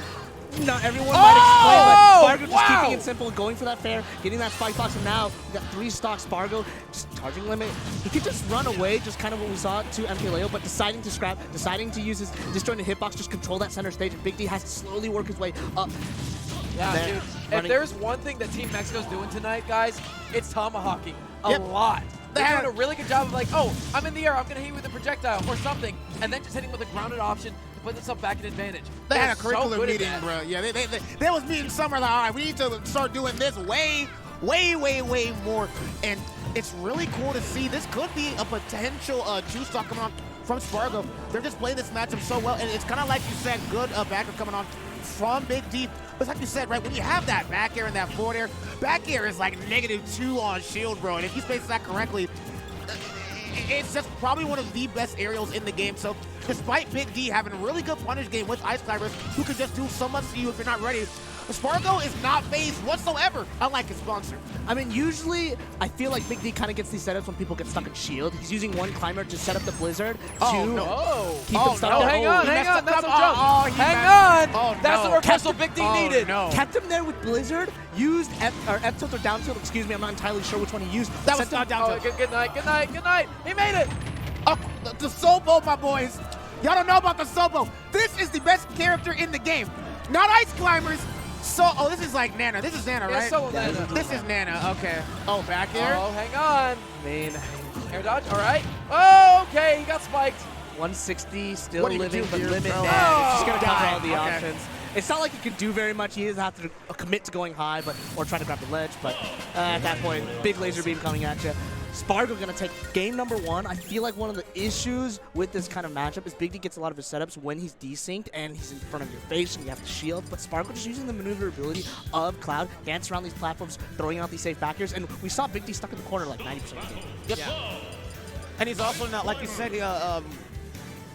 not everyone might explain, but Spargo just keeping it simple, going for that fair, getting that spike box, and now we got 3 stocks. Spargo just charging limit. He could just run away, just kind of what we saw to MKLeo, but deciding to scrap, deciding to use his disjointed hitbox, just control that center stage, and Big D has to slowly work his way up. Yeah, There, dude. running. If there's one thing that Team Mexico's doing tonight, guys, it's tomahawking a Yep. lot. They're They doing a really good job of like, oh, I'm in the air, I'm going to hit you with a projectile or something, and then just hitting with a grounded option to put themselves back in advantage. They had a They're so curriculum good at meeting, that. bro. Yeah, they was meeting somewhere like, all right, we need to start doing this way more. And it's really cool to see. This could be a potential juice stock coming on from Spargo. They're just playing this matchup so well, and it's kind of like you said, good backer coming on from Big D. But like you said, right, when you have that back air and that forward air, back air is like -2 on shield, bro. And if you space that correctly, it's just probably one of the best aerials in the game. So despite Big D having a really good punish game with Ice Climbers, who can just do so much to you if you're not ready, Spargo is not phased whatsoever, unlike his sponsor. I mean, usually, I feel like Big D kind of gets these setups when people get stuck in shield. He's using one climber to set up the Blizzard Oh, to no. Oh, keep them stuck no, there. hang Oh, on, he hang messed on, up. that's a Oh, joke. oh, he Hang messed- on, oh, that's no. the reversal Big D Oh, needed. no. kept him there with Blizzard, used F tilt or down tilt, excuse me, I'm not entirely sure which one he used. That was Sent him- not down Oh, tilt. good night, good night, good night. He made it. Oh, the Sobo, my boys. Y'all don't know about the Sobo. This is the best character in the game. Not Ice Climbers, So, oh, this is like Nana. This is Nana, Yeah, right? so Nana. This is Nana. Okay. Oh, back air. Oh, hang on. Main Air dodge. All right. Oh, okay. He got spiked. 160, still What do you living do the here, limit bro? net. It's just going to cover Die. all the Okay. options. It's not like he can do very much. He doesn't have to commit to going high or trying to grab the ledge. But at that point, big laser beam coming at you. Spargo going to take game number 1. I feel like one of the issues with this kind of matchup is Big D gets a lot of his setups when he's desynced and he's in front of your face and you have to shield. But Spargo just using the maneuverability of Cloud, dance around these platforms, throwing out these safe backers. And we saw Big D stuck in the corner like 90% of the game. Yep. And he's also not, like you said,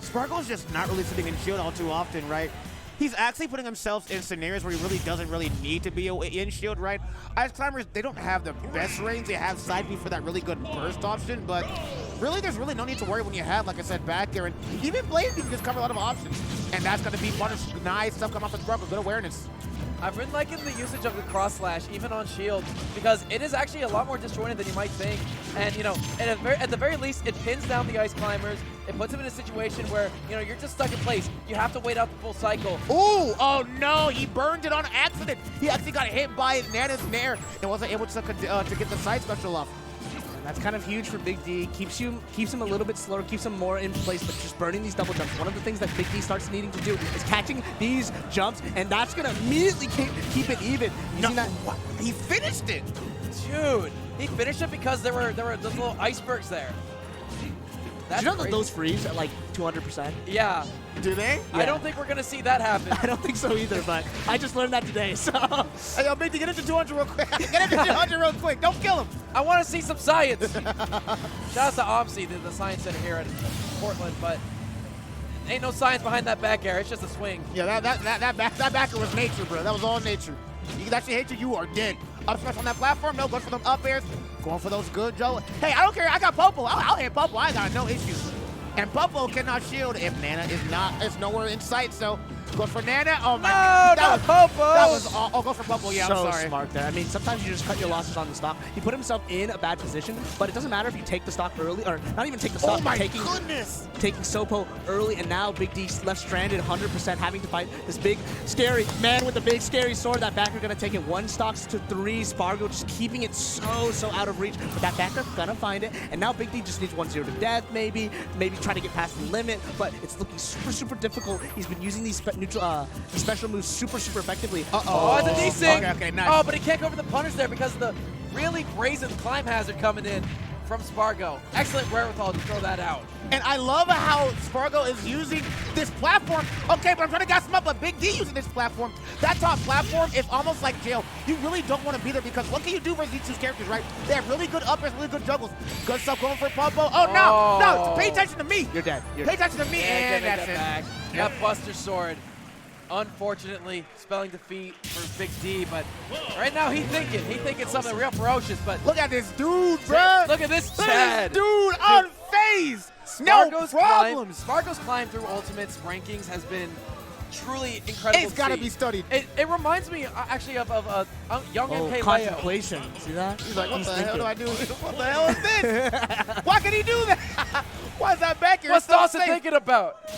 Sparkle's just not really sitting in shield all too often, right? He's actually putting himself in scenarios where he really doesn't really need to be in shield, right? Ice Climbers, they don't have the best range. They have side B for that really good burst option, but really there's really no need to worry when you have, like I said, back air. And even Blaze, you can just cover a lot of options. And that's going to be fun. Nice stuff coming off the Sparkle. Good awareness. I've been liking the usage of the cross slash, even on shield, because it is actually a lot more disjointed than you might think. And, you know, at the very least, it pins down the Ice Climbers. It puts them in a situation where, you know, you're just stuck in place. You have to wait out the full cycle. Ooh, oh no, he burned it on accident. He actually got hit by Nana's Nair and wasn't able to get the side special off. And that's kind of huge for Big D. Keeps him a little bit slower, keeps him more in place, but just burning these double jumps. One of the things that Big D starts needing to do is catching these jumps, and that's going to immediately keep it even. You see that? What? He finished it. Dude, he finished it because there were those little icebergs there. That's Did you know that crazy. those freeze at like 200%? Yeah. Do they? I don't think we're going to see that happen. I don't think so either, but I just learned that today, so. Hey, yo, Big D, get him to 200 real quick. Get him to 200 real quick. Don't kill him. I want to see some science. Shout out to OMSI, the science center here in Portland, but ain't no science behind that back air. It's just a swing. Yeah, that backer was nature, bro. That was all nature. You actually hate you are dead. Up smash on that platform, no, going for them up airs. Going for those good Joe. Hey, I don't care. I got Popo. I'll hit Popo. I got no issues. And Popo cannot shield if Nana is nowhere in sight. So goes for Nana. Oh my God. No, not Popo. That was all. Oh, go for Popo. Yeah, So I'm sorry. smart there. I mean, sometimes you just cut your losses on the stock. He put himself in a bad position, but it doesn't matter if you take the stock early, or not even take the stock, Oh my but goodness. taking Sopo early, and now Big D left stranded 100%, having to fight this big, scary man with the big, scary sword. That backer gonna take it 1 stocks to 3. Spargo just keeping it so out of reach, but that backer gonna find it, and now Big D just needs 1-0 to death, maybe try to get past the limit, but it's looking super difficult. He's been using these special moves super effectively. Oh, it's a desync. Okay, nice. Oh, but he can't go for the punish there because of the really brazen climb hazard coming in from Spargo. Excellent wherewithal to throw that out. And I love how Spargo is using this platform. Okay, but I'm trying to gas him up, but Big D using this platform. That top platform is almost like jail. You really don't want to be there because what can you do versus these two characters, right? They have really good uppers, really good juggles. Good stuff going for Popo. Oh, no, pay attention to me. You're dead. Pay attention to me, and Can't that's make it. that back. That Buster Sword, unfortunately, spelling defeat for Big D, but right now he's thinking something real ferocious, but Look at this dude, bro. look at this Look Chad. at this dude unfazed. No problems. Spargo's climb through Ultimate's rankings has been truly incredible. It's got to see. be studied. It reminds me actually of young MK Leo. Contemplation. See that? He's like, what He's the hell do I thinking. do? What the hell is this? Why can he do that? Why is that back here? What's so Dawson safe? thinking about?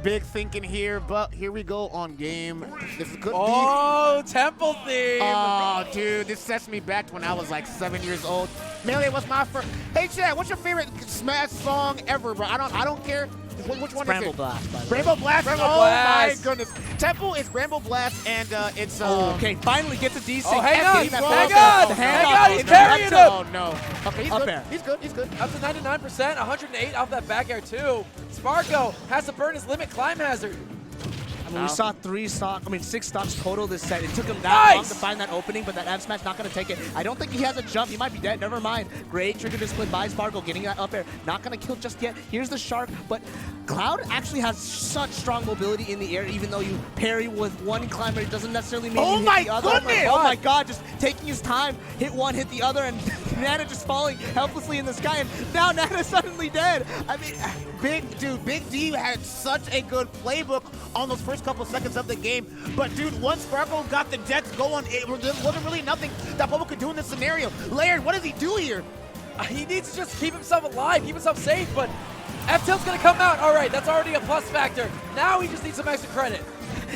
Big thinking here, but here we go on game. This could be. Oh, Temple theme. Oh, dude, this sets me back to when I was like 7 years old. Melee was my first. Hey, Chad, what's your favorite Smash song ever, bro? I don't care. Which one Bramble is it? Blast, by the way. Bramble Blast. Bramble oh Blast. my goodness. Temple is Bramble Blast, and it's Okay, finally gets a decent. Oh, hang on, He's hang got on, the hang handoff. on, he's It's carrying up Oh no. Okay, he's Up good. air. He's good. He's good. Up to 99%, 108 off that back air too. Spargo has to burn his limit climb hazard. I mean, we saw 6 stocks total this set. It took him that long Nice. to find that opening, but that F smash not going to take it. I don't think he has a jump. He might be dead. Never mind. Great trigger discipline by Spargo, getting that up air. Not going to kill just yet. Here's the shark, but Cloud actually has such strong mobility in the air, even though you parry with one climber, it doesn't necessarily mean Oh you my hit the other. goodness! Oh my God, just taking his time. Hit one, hit the other, and Nana just falling helplessly in the sky, and now Nana's suddenly dead. I mean, Big D had such a good playbook on those first couple seconds of the game. But dude, once Sparkle got the Dex going, it wasn't really nothing that Popo could do in this scenario. Laird, what does he do here? He needs to just keep himself alive, keep himself safe, but F-Tilt's gonna come out. All right, that's already a plus factor. Now he just needs some extra credit.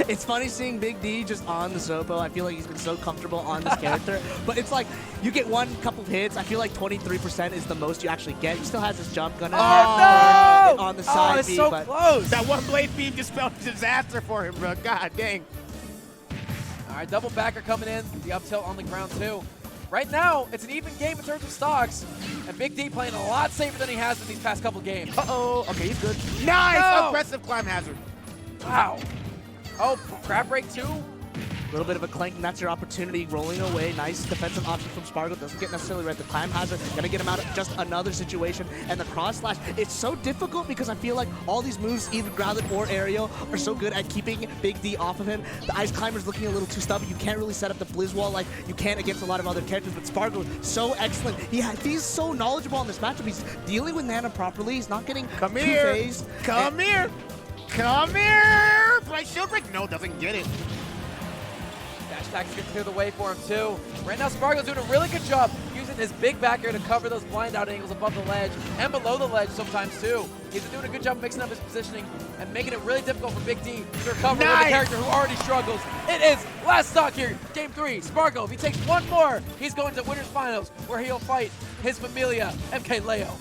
It's funny seeing Big D just on the Zopo. I feel like he's been so comfortable on this character. But it's like, you get one couple of hits. I feel like 23% is the most you actually get. He still has his jump gun on the side it's B, so but close. That one blade beam just spelled disaster for him, bro. God dang. All right, double backer coming in. The up tilt on the ground, too. Right now, it's an even game in terms of stocks. And Big D playing a lot safer than he has in these past couple games. Uh-oh. Okay, he's good. Nice! No. Aggressive climb hazard. Wow. Oh, grab break, too. a little bit of a clank, and that's your opportunity. Rolling away, nice defensive option from Spargo. Doesn't get necessarily read the climb hazard. Gonna get him out of just another situation. And the cross slash, it's so difficult because I feel like all these moves, either grounded or aerial, are so good at keeping Big D off of him. The Ice Climber's looking a little too stubby. You can't really set up the Blizz Wall like you can against a lot of other characters, but Spargo, so excellent. He's so knowledgeable on this matchup. He's dealing with Nana properly. He's not getting Come here. two-phased. Come here. Come here. Right shield break? No, doesn't get it. Dash attacks can clear the way for him, too. Right now, Spargo's doing a really good job using his big backer to cover those blind out angles above the ledge and below the ledge sometimes, too. He's doing a good job mixing up his positioning and making it really difficult for Big D to recover with a character who already struggles. It is last stock here, Game 3. Spargo, if he takes one more, he's going to Winners Finals, where he'll fight his familia, MK Leo.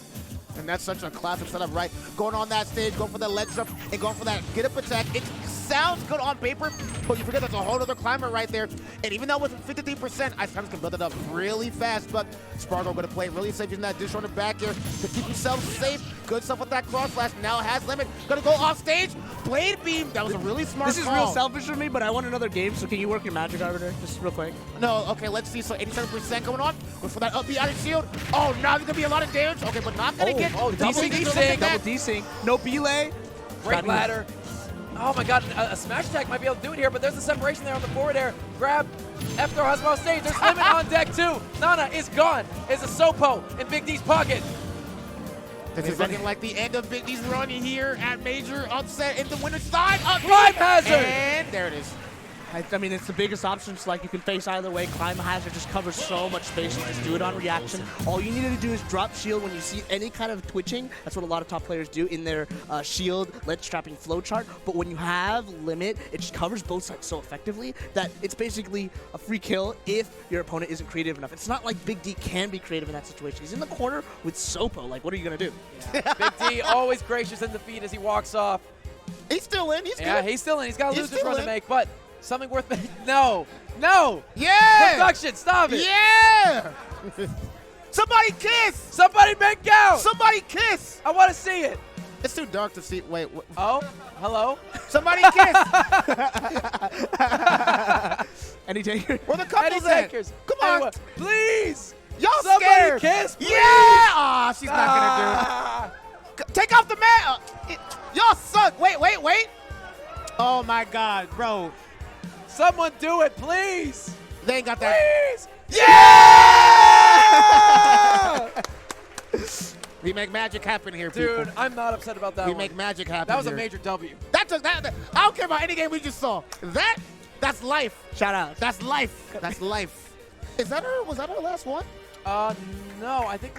And that's such a classic setup, right? Going on that stage, going for the ledge jump, and going for that get up attack. It sounds good on paper, but you forget that's a whole other climber right there. And even though with 53%, Ice Climbers can build it up really fast, but Spargo going to play really safe using that dish on the back here to keep himself safe. Good stuff with that cross slash. Now has limit. Going to go off stage. Blade beam. That was a really smart This is call. real selfish of me, but I want another game, so can you work your magic arbiter just real quick? No, okay, let's see. So 87% going on. Go for that up B out of shield. Oh, now there's going to be a lot of damage. Okay, but not going to get double desync. Double desync. No belay. Great ladder. Oh my god, a smash attack might be able to do it here, but there's a separation there on the forward air. Grab. F-throw has him off stage. There's limit on deck too. Nana is gone. Is a Sopo in Big D's pocket. This is looking like the end of Big D's run here at Major. Upset in the winner's side. Up Climb hazard! And there it is. I mean, it's the biggest option. It's like you can face either way. Climb hazard just covers so much space. You just do it on reaction. All you needed to do is drop shield when you see any kind of twitching. That's what a lot of top players do in their shield, ledge trapping flowchart. But when you have limit, it just covers both sides so effectively that it's basically a free kill if your opponent isn't creative enough. It's not like Big D can be creative in that situation. He's in the corner with Sopo. Like, what are you going to do? Big D always gracious in defeat as he walks off. He's still in. He's good. Yeah, he's still in. He's got a He's loser's still run to in. make, but something worth making. No. No. Yeah. Production, stop it. Yeah. Somebody kiss. Somebody make out. Somebody kiss. I want to see it. It's too dark to see. Wait. Oh, hello. Somebody kiss. Any taker? Where the Eddie couples at? Takers. Come on. Anyone, please. Y'all Somebody scared. kiss, please. Yeah. Aw, she's not going to Ah. do it. Take off the mat. Y'all suck. Wait. Oh, my God, bro. Someone do it, please. They ain't got that. Please. Yeah! We make magic happen here, Dude, people. I'm not upset about that We one. make magic happen That was a here. major W. That I don't care about any game we just saw. That's life. Shout out. That's life. That's life. Was that our last one? No, I think we